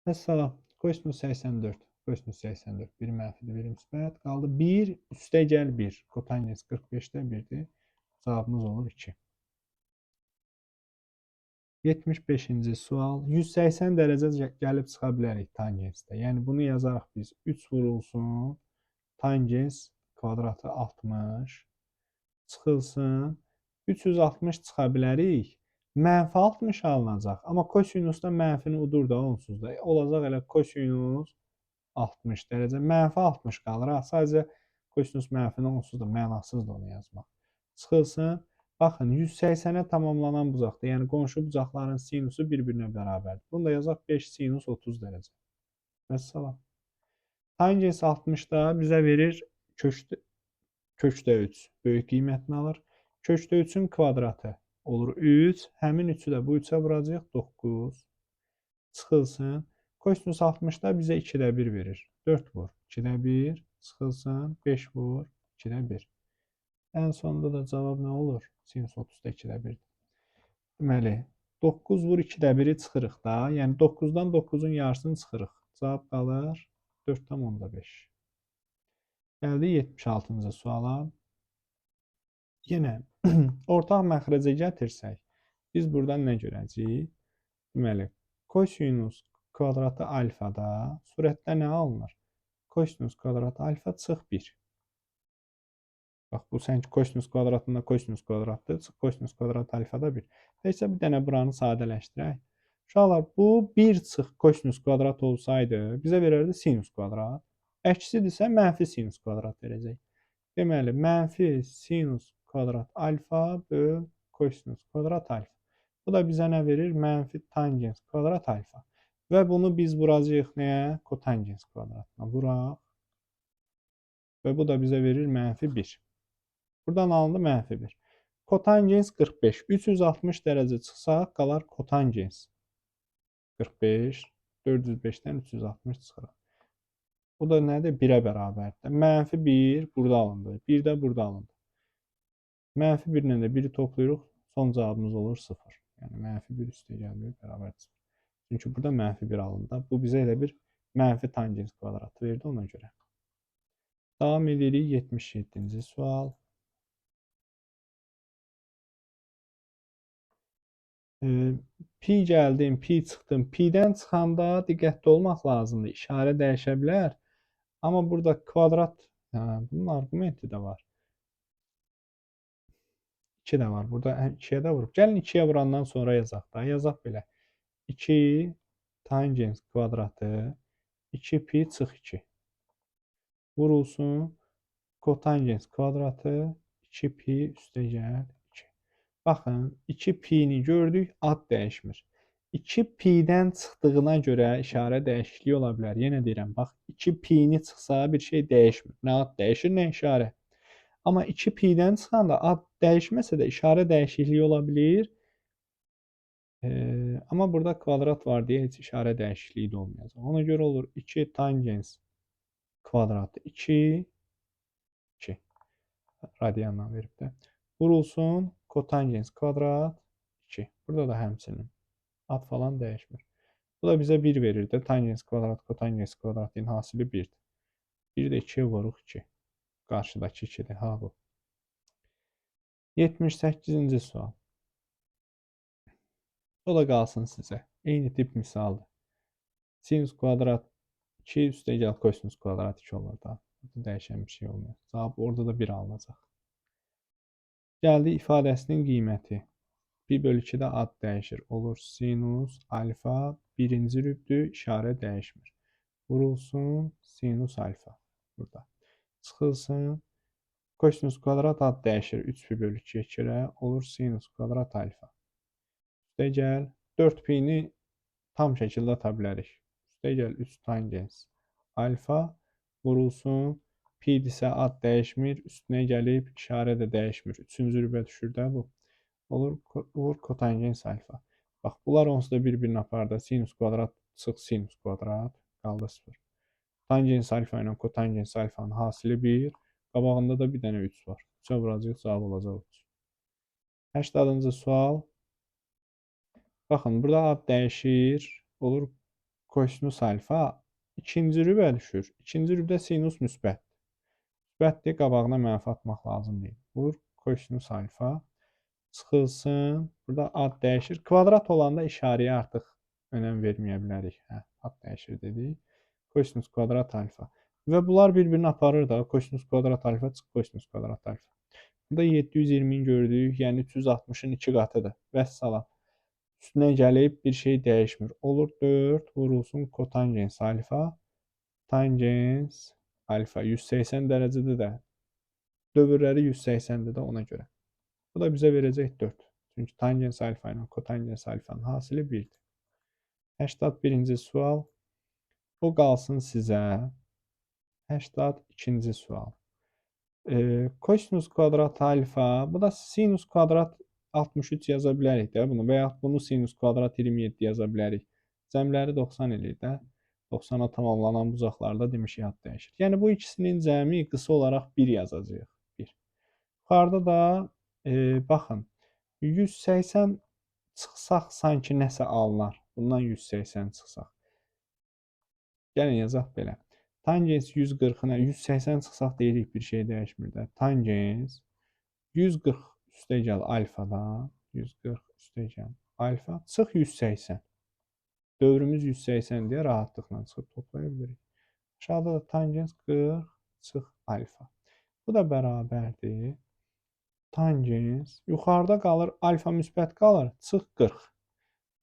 Məsələn, kosinus 84. Kosinus 84. Bir mənfidir, bir müsbət. Qaldı 1 üstəgəl 1. Kotangens 45-də 1-dir. Cavabımız olur 2. 75-ci sual. 180 dərəcə gəlib çıxa bilərik tangensdə. Yəni bunu yazarıq biz. 3 vurulsun. Tangens kvadratı 60. Çıxılsın. 360 çıxa bilərik. Mənfi 60 alınacaq. Amma kosinusda mənfini udur da onsuz da. Olacaq elə kosinus 60 dərəcə. Mənfi 60 qalır. Sadəcə kosinus mənfini onsuz da mənasızdır onu yazmaq. Çıxılsın. Baxın, 180-ə tamamlanan bucaqda, yəni qonşu bucaqların sinusu bir-birinə bərabərdir. Bunu da yazaq 5 sinus 30 dərəcə. Vəssalam. Tangens 60-da bizə verir kökdə, kökdə 3. Böyük qiymətini alır. Kökdə 3-ün kvadratı olur 3. Həmin 3-ü də bu 3-ə vuracağıq 9. Çıxılsın. Kosinus 60-da bizə 2-də 1 verir. 4 vur 2-də 1. Çıxılsın. 5 vur 2-də 1. Ən sonunda da cavab nə olur? Sinus 30-da 2-də 1. Deməli, 9 vur 2-də 1-i çıxırıq da. Yəni 9-dan 9-un yarısını çıxırıq. Cavab qalır 4,5. Gəldi 76-cı suala. Yenə ortaq məxrəcə gətirsək, biz buradan nə görəcəyik? Deməli, kosinus kvadratı alfada surətdə nə alınır? Kosinus kvadratı alfa çıx 1. Bax, bu sanki kosinus kvadratında kosinus kvadratdır. Kosinus kvadrat alfada 1. Təkcə bir dənə buranı sadələşdirək. Uşaqlar, bu 1 çıx kosinus kvadrat olsaydı, bizə verərdi sinus kvadrat. Əksidirsə, mənfi sinus kvadrat verəcək. Deməli, mənfi sinus kvadrat alfa böl kosinus kvadrat alfa. Bu da bizə nə verir? Mənfi tangens kvadrat alfa. Və bunu biz vuracağıq nəyə? Kotangens kvadratına vuraq. Və bu da bizə verir mənfi 1. Buradan alındı mənfi 1. Kotangens 45. 360 dərəcə çıxsaq, qalar kotangens 45. 405-dən 360 çıxırıq. Bu da nədir? 1-ə bərabərdir. Mənfi 1 burada alındı. 1 də burada alındı. Mənfi 1 ilə də 1-i toplayırıq. Son cavabımız olur 0. Yəni mənfi 1 üstə gəlir bərabər 0. Çünki burada mənfi 1 alındı. Bu bizə elə bir mənfi tangens kvadratı verdi ona görə. Davam edirik 77-ci sual. Pi gəldim, pi çıxdım. Pi'dən çıxanda diqqətli olmaq lazımdır. İşarə dəyişə bilər. Amma burada kvadrat, bunun arqumenti də var. 2 də var. Burada 2-yə də vurub. Gəlin 2-yə vurandan sonra yazaq da. Yazaq belə. 2 tangens kvadratı 2 pi çıx 2. Vurulsun. Kotangens kvadratı 2 pi üstə gəl 2. Baxın, 2 pi'ni gördük, ad dəyişmir. 2 pi'dən çıxdığına görə işarə dəyişikliyi ola bilər. Yenə deyirəm, bax, 2 pi'ni çıxsa bir şey dəyişmir. Nə ad dəyişir, nə işarə. Amma 2 pi'dən çıxanda ad dəyişməsə də işarə dəyişikliyi ola bilir. Amma burada kvadrat var deyə heç işarə dəyişikliyi də olmayacaq. Ona görə olur 2 tangens kvadratı 2 2 radianla verib də. Vurulsun kotangens kvadrat 2. Burada da həmçinin ad falan dəyişmir. Bu da bizə 1 verir də. Tangens kvadrat kotangens kvadratın hasili 1-dir. 1 də 2-yə vuruq 2. Qarşıdakı 2-dir. Ha bu. 78-ci sual. O da qalsın sizə. Eyni tip misaldır. Sinus kvadrat 2 üstə gəl kosinus kvadrat 2 olur da. Burada dəyişən bir şey olmuyor. Cavab orada da 1 alınacaq. Gəldi ifadəsinin qiyməti. 1 bölü 2-də ad dəyişir. Olur sinus alfa birinci rübdür, işarə dəyişmir. Vurulsun sinus alfa. Burada. Çıxılsın. Kosinus kvadrat ad dəyişir. 3 pi bölü 2-yə görə olur sinus kvadrat alfa. Üstə gəl. 4 pi'ni tam şəkildə ata bilərik. Üstə gəl 3 tangens alfa. Vurulsun. Pi'dirsə ad dəyişmir. Üstünə gəlib işarə də dəyişmir. 3-cü rübə düşür də bu. Olur kotangens alfa. Bax, bunlar onsuz da bir-birini apardı. Sinus kvadrat çıx sinus kvadrat. Qaldı 0. Tangens alfa ilə kotangens alfanın hasili 1. Qabağında da bir dənə 3 var. 3-ə vuracaq, cavab olacaq 3. 80-cı sual. Baxın, burada ad dəyişir. Olur kosinus alfa. İkinci rübə düşür. İkinci rübdə sinus müsbət. Müsbətdir, qabağına mənfi atmaq lazım deyil. Vur kosinus alfa. Çıxılsın. Burada ad dəyişir. Kvadrat olanda işarəyə artıq önəm verməyə bilərik. Ad dəyişir dedik. Kosinus kvadrat alfa. Və bunlar bir-birini aparır da. Kosinus kvadrat alfa çıx kosinus kvadrat alfa. Burada 720'ni gördük. Yəni 360'ın 2 qatıdır. Vəssalam. Üstünə gəlib bir şey dəyişmir. Olur 4 vurulsun kotangens alfa. Tangens alfa 180 dərəcədə də. Dövrləri 180'dir də ona görə. Bu da bizə verəcək 4. Çünki tangens alfa ilə kotangens alfanın hasili 1'dir. 81-ci sual. O qalsın sizə. 82-ci sual. Kosinus kvadrat alfa, bu da sinus kvadrat 63 yaza bilərik də bunu və yaxud bunu sinus kvadrat 27 yaza bilərik. Cəmləri 90 eləyir də. 90-a tamamlanan bucaqlarda demişik ad dəyişir. Yəni bu ikisinin cəmi qısa olaraq 1 yazacağıq. 1. Yuxarıda da baxın 180 çıxsaq sanki nəsə alınar. Bundan 180 çıxsaq. Gəlin yazaq belə. Tangens 140-ına 180 çıxsaq deyirik bir şey dəyişmir də. Tangens 140 üstəgəl alfadan 140 üstəgəl alfa çıx 180. Dövrümüz 180 deyə rahatlıqla çıxıb toplaya bilərik. Aşağıda da tangens 40 çıx alfa. Bu da bərabərdir. Tangens yuxarıda qalır alfa müsbət qalır çıx 40.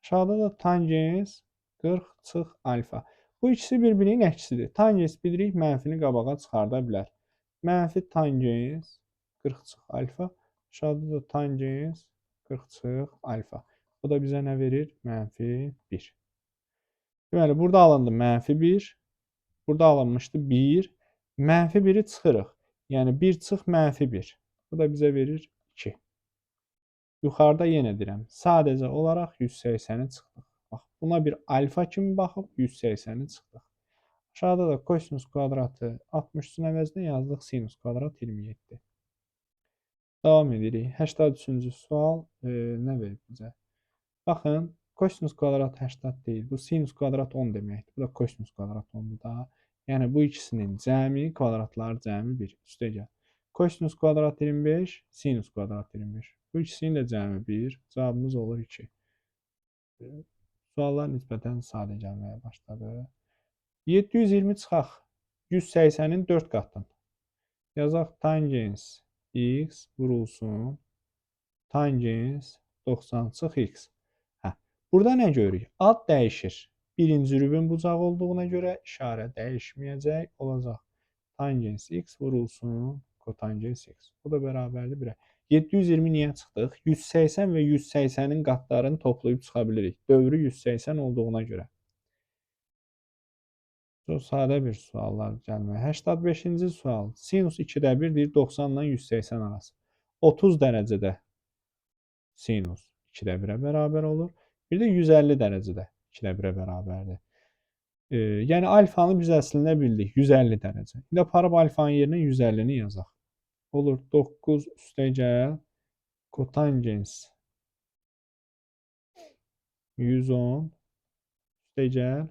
Aşağıda da tangens 40 çıx alfa. Bu ikisi bir-birinin əksidir. Tangens bilirik mənfini qabağa çıxarda bilər. Mənfi tangens 40 çıx alfa. Aşağıda da tangens 40 çıx alfa. Bu da bizə nə verir? Mənfi 1. Deməli, burada alındı mənfi 1. Burada alınmışdı 1. Mənfi 1-i çıxırıq. Yəni 1 çıx mənfi 1. Bu da bizə verir 2. Yuxarıda yenə deyirəm. Sadəcə olaraq 180-i çıxdıq. Bax, buna bir alfa kimi baxıb 180-i çıxdıq. Aşağıda da kosinus kvadratı 63-ün əvəzinə yazdıq sinus kvadrat 27. Davam edirik. 83-cü sual nə verir bizə? Baxın, kosinus kvadrat 80 deyil. Bu sinus kvadrat 10 deməkdir. Bu da kosinus kvadrat 10-dur da. Yəni bu ikisinin cəmi, kvadratları cəmi 1. Üstəgəl. Kosinus kvadrat 25, sinus kvadrat 25. Bu ikisinin də cəmi 1. Cavabımız olur 2. Suallar nisbətən sadə gəlməyə başladı. 720 çıxaq 180-in 4 qatını. Yazaq tangens x vurulsun tangens 90 çıx x. Burada nə görürük? Ad dəyişir. Birinci rübün bucağı olduğuna görə işarə dəyişməyəcək olacaq. Tangens x vurulsun kotangens x. Bu da bərabərdir 1-ə. 720 niyə çıxdıq? 180 və 180-in qatlarını toplayıb çıxa bilirik. Dövrü 180 olduğuna görə. Çox sadə bir suallar gəlmə. 85-ci sual. Sinus 2-də 1 deyir 90 ilə 180 arası. 30 dərəcədə sinus 2-də 1-ə bərabər olur. Bir də 150 dərəcədə 2-də 1-ə bərabərdir. Yəni alfanı biz əslində bildik 150 dərəcə. İndi aparıb alfanın yerinə 150-ni yazaq. Olur 9 üstəgəl kotangens 110 üstəgəl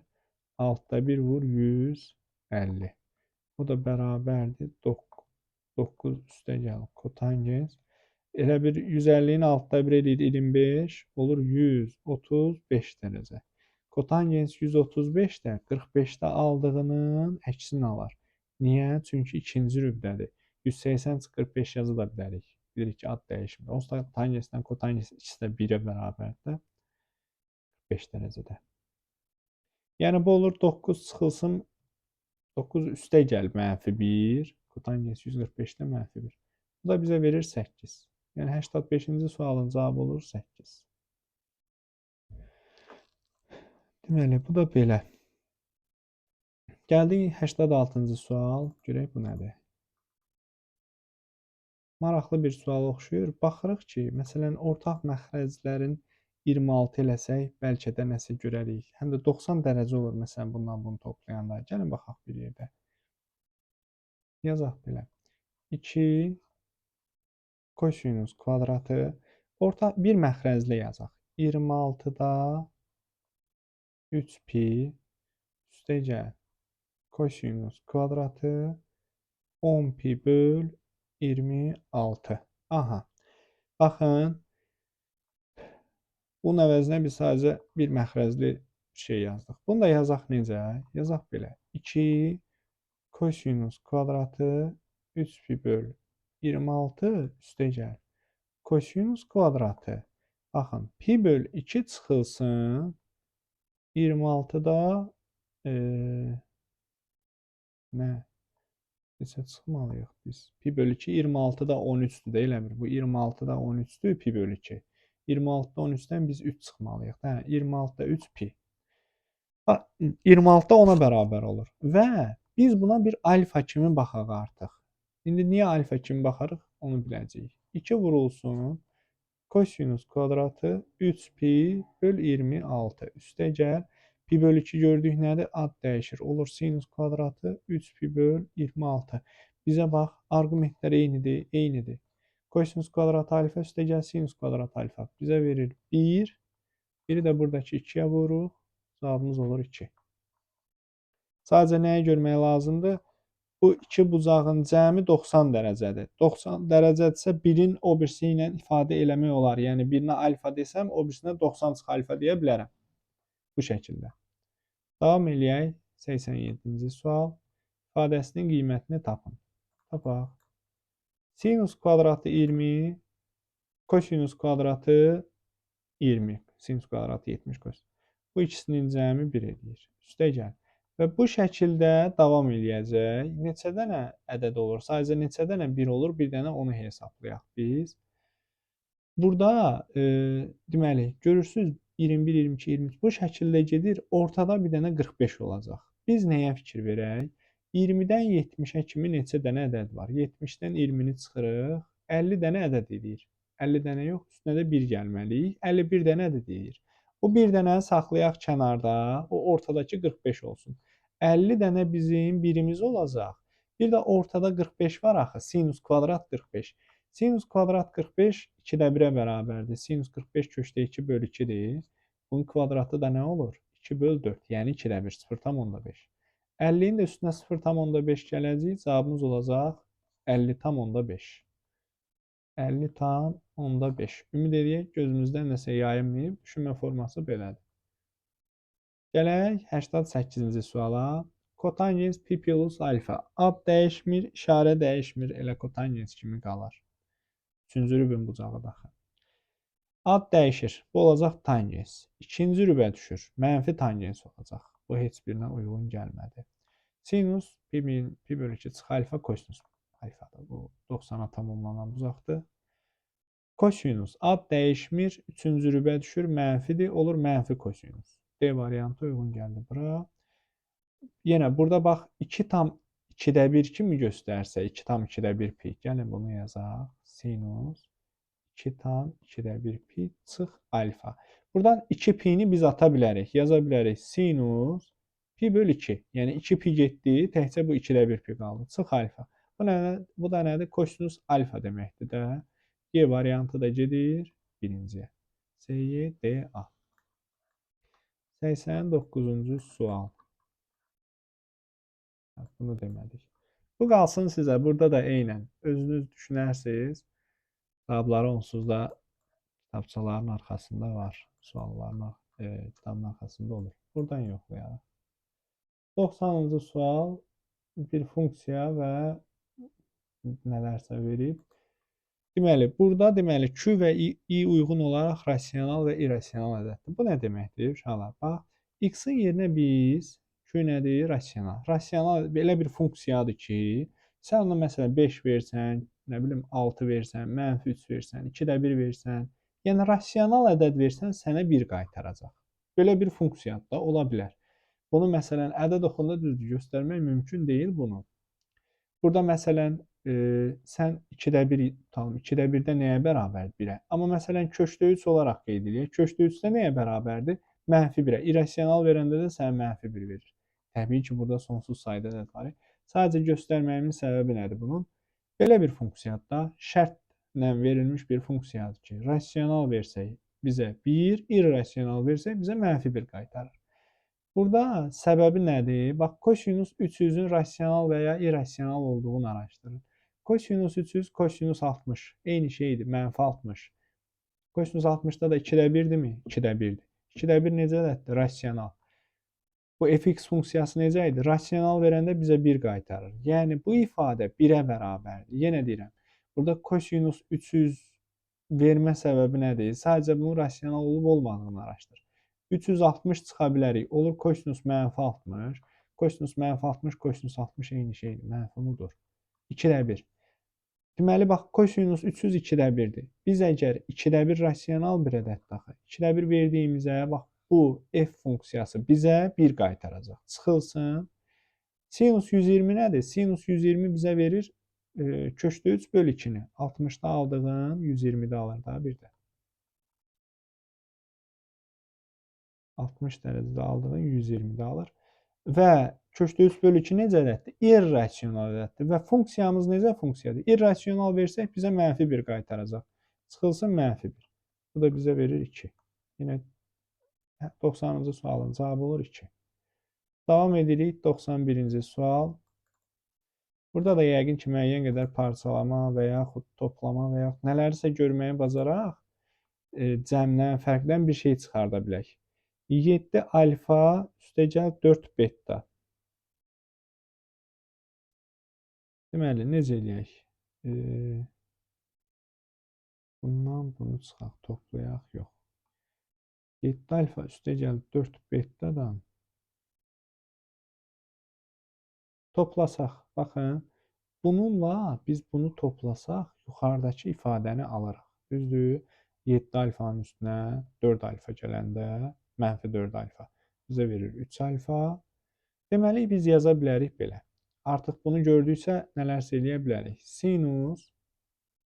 altda 1 vur 150. Bu da bərabərdir 9 üstəgəl kotangens. Elə bir 150-nin altda 1 edir 25 olur 135 dərəcə. Kotangens 135-də 45-də aldığının əksini alır. Niyə? Çünki ikinci rübdədir. 180-45 yazı da bilərik. Bilirik ki, ad dəyişmir. Onsuz da tangensdən kotangens ikisi də 1-ə bərabərdir. 45 dərəcədə. Yəni bu olur 9 çıxılsın 9 üstəgəl mənfi 1. Kotangens 145-də mənfi 1. Bu da bizə verir 8. Yəni 85-ci sualın cavabı olur 8. Deməli, bu da belə. Gəldik 86-cı sual. Görək bu nədir? Maraqlı bir sual oxşuyur. Baxırıq ki, məsələn, ortaq məxrəclərin 26 eləsək, bəlkə də nəsə görərik. Həm də 90 dərəcə olur, məsələn, bundan bunu toplayanda. Gəlin, baxaq bir yerdə. Yazaq belə. 2 kosinus kvadratı ortaq bir məxrəzli yazaq. 26-da 3 pi üstəgəl kosinus kvadratı 10 pi böl 26. Aha. Baxın. Bunun əvəzinə biz sadəcə bir məxrəzli şey yazdıq. Bunu da yazaq necə? Yazaq belə. 2 kosinus kvadratı 3 pi böl 26 üstəgəl kosinus kvadratı. Baxın. Pi böl 2 çıxılsın 26-da nə? Neçə çıxmalıyıq biz? Pi böl 2 26-da 13-dür də eləmir. Bu 26-da 13-dür pi böl 2. 26-da 13-dən biz 3 çıxmalıyıq. Hə, 26-da 3 pi. 26-da 10-a bərabər olur. Və Biz buna bir alfa kimi baxaq artıq. İndi niyə alfa kimi baxarıq, onu biləcəyik. 2 vurulsun kosinus kvadratı 3pi böl 26 üstə gəl. Pi böl 2 gördük nədir? Ad dəyişir. Olur sinus kvadratı 3pi böl 26. Bizə bax, arqumentlər eynidir, eynidir. Kosinus kvadratı alfa üstə gəl sinus kvadratı alfa. Bizə verir 1. Biri də buradakı 2-yə vururuq. Cavabımız olur 2. Sadəcə nəyi görmək lazımdır? Bu iki bucağın cəmi 90 dərəcədir. 90 dərəcədirsə birin o birisi ilə ifadə eləmək olar. Yəni birinə alfa desəm, o birisinə 90 çıx alfa deyə bilərəm. Bu şəkildə. Davam eləyək. 87-ci sual. İfadəsinin qiymətini tapın. Tapaq. Sinus kvadratı 20, kosinus kvadratı 20. Sinus kvadratı 70 kosinus. Bu ikisinin cəmi 1 edir. Üstə gəl. Və bu şəkildə davam eləyəcək. Neçə dənə ədəd olur? Sadəcə neçə dənə 1 olur? Bir dənə onu hesablayaq biz. Burada deməli, görürsünüz 21, 22, 23 bu şəkildə gedir. Ortada bir dənə 45 olacaq. Biz nəyə fikir verək? 20-dən 70-ə kimi neçə dənə ədəd var? 70-dən 20-ni çıxırıq. 50 dənə ədəd edir. 50 dənə yox, üstünə də 1 gəlməliyik. 51 dənə ədəd edir. Bu bir dənəni saxlayaq kənarda, o ortadakı 45 olsun. 50 dənə bizim birimiz olacaq. Bir də ortada 45 var axı, sinus kvadrat 45. Sinus kvadrat 45 2-də 1-ə bərabərdir. Sinus 45 köşdə 2 böl 2-dir. Bunun kvadratı da nə olur? 2 böl 4, yəni 2-də 1, 0,5. 50-nin də üstünə 0,5 gələcək, cavabımız olacaq 50,5. 50,5. Ümid edək, gözümüzdən nəsə yayınmayıb. Düşünmə forması belədir. Gələk 88-ci suala. Kotangens pi plus alfa. Ad dəyişmir, işarə dəyişmir. Elə kotangens kimi qalır. 3-cü rübün bucağı daxil. Ad dəyişir. Bu olacaq tangens. 2-ci rübə düşür. Mənfi tangens olacaq. Bu heç birinə uyğun gəlmədi. Sinus pi bölü 2 çıx alfa kosinus alfadır. Bu 90-a tamamlanan bucaqdır. Kosinus ad dəyişmir, 3-cü rübə düşür, mənfidir, olur mənfi kosinus. D variantı uyğun gəldi bura. Yenə burada bax 2 tam 2-də 1 kimi göstərsə, 2 tam 2-də 1 pi. Gəlin bunu yazaq. Sinus 2 tam 2-də 1 pi çıx alfa. Buradan 2 pi'ni biz ata bilərik. Yaza bilərik. Sinus pi böl 2. Yəni 2 pi getdi, təkcə bu 2-də 1 pi qaldı. Çıx alfa. Bu da nədir? Kosinus alfa deməkdir də. G variantı da gedir birinciyə. C, D, A. 89-cu sual. Bunu demədik. Bu qalsın sizə. Burada da eynən. Özünüz düşünərsiniz. Cavabları onsuz da kitabçaların arxasında var. Sualların kitabın arxasında olur. Buradan yoxlayalım. 90-cı sual. Bir funksiya və nələrsə verib. Deməli, burada deməli Q və I uyğun olaraq rasional və irrasional ədəddir. Bu nə deməkdir uşaqlar? Bax, X-in yerinə biz Q nədir? Rasional. Rasional belə bir funksiyadır ki, sən ona məsələn 5 versən, nə bilim 6 versən, mənfi 3 versən, 2-də 1 versən, yəni rasional ədəd versən sənə 1 qaytaracaq. Belə bir funksiya da ola bilər. Bunu məsələn ədəd oxunda düzdür göstərmək mümkün deyil bunu. Burada məsələn sən 2-də 1 tutalım. 2-də 1-də nəyə bərabərdir? 1-ə. Amma məsələn köşdə 3 olaraq qeyd edək. Köşdə 3-də nəyə bərabərdir? Mənfi 1-ə. İrrasional verəndə də sənə mənfi 1 verir. Təbii ki, burada sonsuz sayda ədəd var. Sadəcə göstərməyimin səbəbi nədir bunun? Belə bir funksiyada şərtlə verilmiş bir funksiyadır ki, rasional versək bizə 1, irrasional versək bizə mənfi 1 qaytarır. Burada səbəbi nədir? Bax, kosinus 300-ün rasional və ya irrasional olduğunu araşdırın. Kosinus 300, kosinus 60. Eyni şeydir, mənfi 60. Kosinus 60-da da 2-də 1-dirmi? 2-də 1-dir. 2-də 1 necə ədəddir? Rasional. Bu fx funksiyası necə idi? Rasional verəndə bizə 1 qaytarır. Yəni, bu ifadə 1-ə bərabərdir. Yenə deyirəm, burada kosinus 300 vermə səbəbi nədir? Sadəcə bunun rasional olub olmadığını araşdır. 360 çıxa bilərik. Olur kosinus mənfi 60. Kosinus mənfi 60, kosinus 60 eyni şeydir. Mənfi budur. 2-də 1. Deməli, bax, kosinus 300 2-də 1-dir. Biz əgər 2-də 1 rasional bir ədəd daxil, 2-də 1 verdiyimizə, bax, bu f funksiyası bizə 1 qaytaracaq. Çıxılsın. Sinus 120 nədir? Sinus 120 bizə verir köşdə 3 bölü 2-ni. 60-da aldığın 120-də alır da bir də. 60 dərəcədə aldığın 120-də alır. Və köşdə 3 bölü 2 necə ədəddir? İrrasional ədəddir. Və funksiyamız necə funksiyadır? İrrasional versək bizə mənfi 1 qaytaracaq. Çıxılsın mənfi 1. Bu da bizə verir 2. Yenə 90-cı sualın cavabı olur 2. Davam edirik. 91-ci sual. Burada da yəqin ki, müəyyən qədər parçalama və yaxud toplama və yaxud nələrsə görməyi bacaraq cəmdən, fərqdən bir şey çıxarda bilək. 7 alfa üstəgəl 4 beta. Deməli, necə eləyək? Bundan bunu çıxaq, toplayaq, yox. 7 alfa üstəgəl 4 betadan toplasaq, baxın, bununla biz bunu toplasaq, yuxarıdakı ifadəni alırıq. Düzdür? 7 alfanın üstünə 4 alfa gələndə, mənfi 4 alfa bizə verir 3 alfa. Deməli, biz yaza bilərik belə. Artıq bunu gördüksə, nələrsə eləyə bilərik. Sinus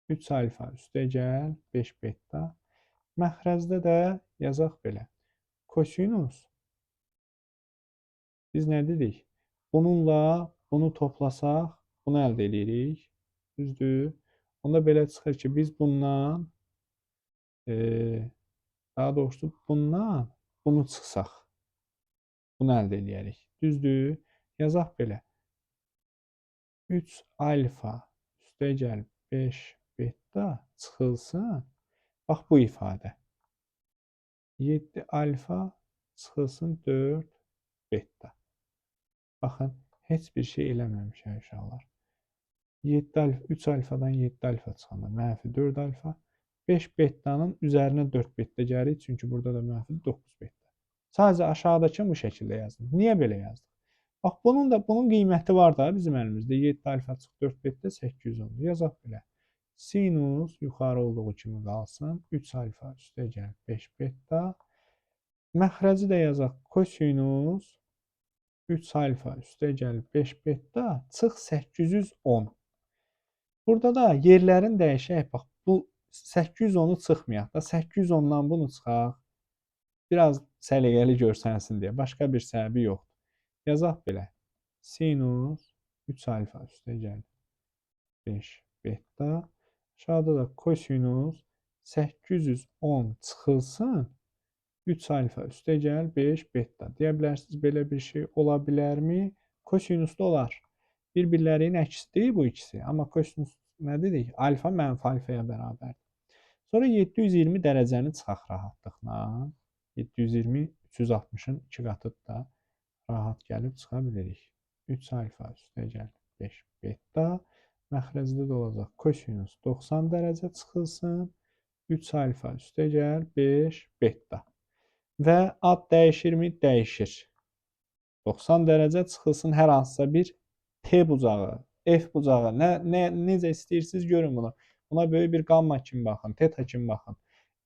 3 alfa üstəgəl 5 beta. Məxrəcdə də yazaq belə. Kosinus biz nə dedik? Bununla bunu toplasaq, bunu əldə edirik. Düzdür? Onda belə çıxır ki, biz bundan daha doğrusu bundan bunu çıxsaq, bunu əldə edərik. Düzdür? Yazaq belə. 3 alfa üstəgəl 5 beta çıxılsın. Bax bu ifadə. 7 alfa çıxılsın 4 beta. Baxın, heç bir şey eləməmişəm uşaqlar. 7 alfa, 3 alfadan 7 alfa çıxanda mənfi 4 alfa. 5 betanın üzərinə 4 beta gəlir. Çünki burada da mənfi 9 beta. Sadəcə aşağıdakı bu şəkildə yazdım. Niyə belə yazdım? Bax, bunun qiyməti var da bizim əlimizdə. 7 alfa çıx 4 beta 810. Yazaq belə. Sinus yuxarı olduğu kimi qalsın. 3 alfa üstəgəl 5 beta. Məxrəci də yazaq. Kosinus 3 alfa üstəgəl 5 beta çıx 810. Burada da yerlərin dəyişək. Bax, bu 810-u çıxmayaq da. 810-dan bunu çıxaq. Biraz səliqəli görsənsin deyə. Başqa bir səbəbi yoxdur. Yazaq belə. Sinus 3 alfa üstəgəl 5 beta. Aşağıda da kosinus 810 çıxılsın. 3 alfa üstəgəl 5 beta. Deyə bilərsiniz, belə bir şey ola bilərmi? Kosinusda olar. Bir-birlərinin əksidir bu ikisi. Amma kosinus nə dedik? Alfa mənfi alfaya bərabərdir. Sonra 720 dərəcəni çıxaq rahatlıqla. 720 360-ın 2 qatıdır da rahat gəlib çıxa bilirik. 3 alfa üstəgəl 5 beta. Məxrəcdə də olacaq kosinus 90 dərəcə çıxılsın. 3 alfa üstəgəl 5 beta. Və ad dəyişirmi? Dəyişir. 90 dərəcə çıxılsın hər hansısa bir T bucağı, F bucağı, necə istəyirsiniz görün bunu. Buna böyük bir qamma kimi baxın, teta kimi baxın.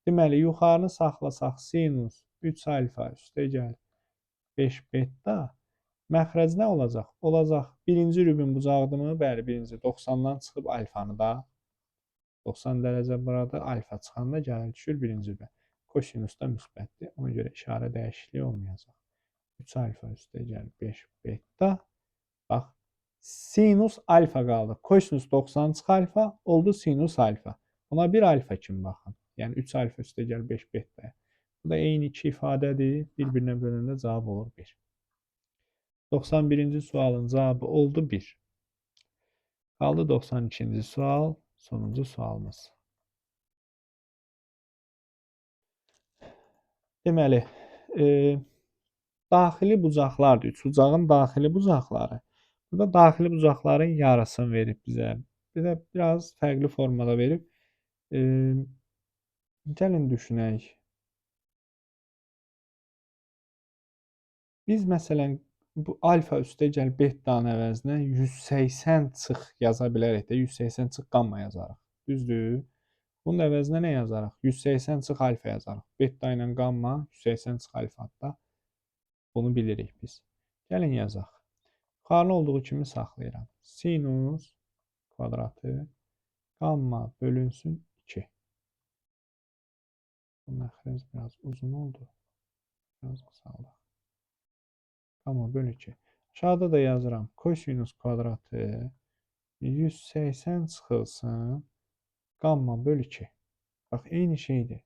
Deməli, yuxarını saxlasaq sinus 3 alfa üstəgəl 5 beta. Məxrəc nə olacaq? Olacaq birinci rübün bucağıdırmı? Bəli, birinci 90-dan çıxıb alfanı da 90 dərəcə burada alfa çıxanda gəlir düşür birinci rübə. Kosinus da müsbətdir. Ona görə işarə dəyişikliyi olmayacaq. 3 alfa üstəgəl 5 beta. Bax, sinus alfa qaldı. Kosinus 90 çıx alfa oldu sinus alfa. Buna bir alfa kimi baxın. Yəni 3 alfa üstəgəl 5 beta. Bu da eyni iki ifadədir. Bir-birinə bölündə cavab olur 1. 91-ci sualın cavabı oldu 1. Qaldı 92-ci sual, sonuncu sualımız. Deməli, daxili bucaqlardır. Üçbucağın daxili bucaqları. Burada daxili bucaqların yarısını verib bizə. Bir də biraz fərqli formada verib. Gəlin düşünək. Biz məsələn bu alfa üstəgəl betanın əvəzinə 180 çıx yaza bilərək də 180 çıx qamma yazarıq. Düzdür? Bunun əvəzinə nə yazarıq? 180 çıx alfa yazarıq. Beta ilə qamma 180 çıx alfa da bunu bilirik biz. Gəlin yazaq. Yuxarı olduğu kimi saxlayıram. Sinus kvadratı qamma bölünsün 2. Bu məxrəc biraz uzun oldu. Biraz qısaldıq. Qamma bölü 2. Aşağıda da yazıram. Kosinus kvadratı 180 çıxılsın qamma bölü 2. Bax, eyni şeydir.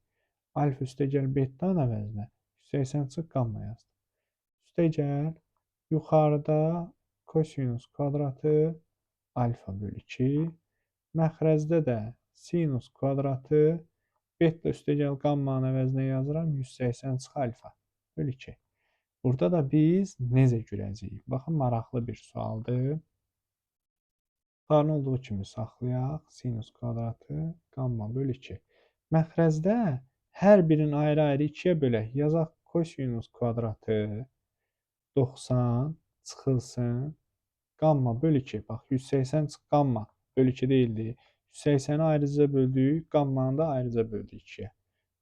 Alfa üstəgəl bettanın əvəzinə 180 çıx qamma yazdım. Üstəgəl yuxarıda kosinus kvadratı alfa bölü 2. Məxrəcdə də sinus kvadratı beta üstəgəl qammanın əvəzinə yazıram 180 çıx alfa bölü 2. Burada da biz necə görəcəyik? Baxın, maraqlı bir sualdır. Yuxarı olduğu kimi saxlayaq. Sinus kvadratı qamma bölü 2. Məxrəcdə hər birini ayrı-ayrı 2-yə bölək. Yazaq kosinus kvadratı 90 çıxılsın qamma bölü 2. Bax, 180 çıx qamma bölü 2 deyildi. 180-i ayrıca böldük, qammanı da ayrıca böldük 2-yə.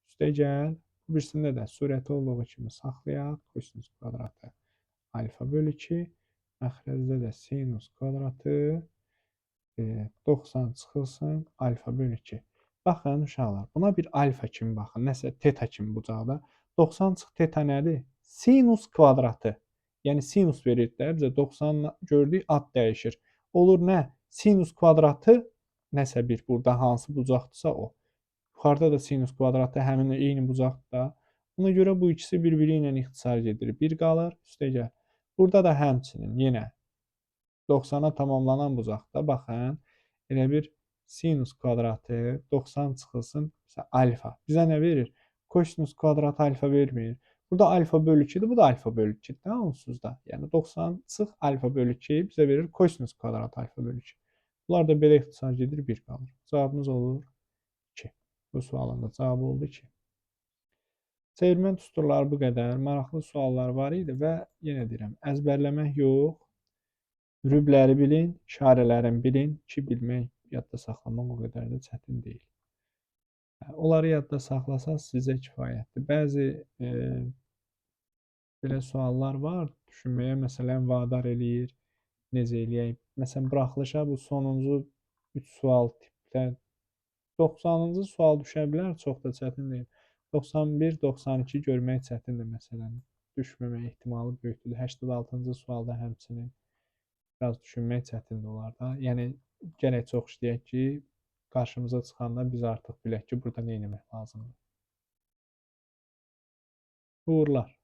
Üstəgəl, bu birisində də surəti olduğu kimi saxlayaq. Kosinus kvadratı alfa bölü 2. Məxrəcdə də sinus kvadratı 90 çıxılsın alfa bölü 2. Baxın uşaqlar, buna bir alfa kimi baxın, nəsə teta kimi bucaqda. 90 çıx teta nədir? Sinus kvadratı. Yəni sinus verir də bizə 90 gördük, ad dəyişir. Olur nə? Sinus kvadratı nəsə bir burada hansı bucaqdırsa o. Yuxarıda da sinus kvadratı həmin eyni bucaqdır da. Ona görə bu ikisi bir-biri ilə ixtisar gedir. 1 qalır, üstəgəl. Burada da həmçinin yenə 90-a tamamlanan bucaqda baxın, elə bir sinus kvadratı 90 çıxılsın alfa. Bizə nə verir? Kosinus kvadratı alfa vermir. Burada alfa bölü 2'dir, bu da alfa bölü 2'dir. Də onsuz da. Yəni 90 çıx alfa bölü 2 bizə verir kosinus kvadratı alfa bölü 2. Bunlar da belə ixtisar gedir, 1 qalır. Cavabımız olur 2. Bu sualın da cavabı oldu 2. Çevirmə düsturları bu qədər. Maraqlı suallar var idi və yenə deyirəm, əzbərləmək yox. Rübləri bilin, işarələrini bilin ki, bilmək, yadda saxlamaq o qədər də çətin deyil. Onları yadda saxlasaz sizə kifayətdir. Bəzi belə suallar var, düşünməyə məsələn vadar eləyir, necə eləyək. Məsələn, buraxılışa bu sonuncu 3 sual tipdə 90-cı sual düşə bilər, çox da çətin deyil. 91, 92 görmək çətindir məsələn. Düşməmə ehtimalı böyükdür. 86-cı sualda həmçinin biraz düşünmək çətindir onlarda. Yəni gərək çox işləyək ki, qarşımıza çıxanda biz artıq bilək ki, burada nə etmək lazımdır. Uğurlar.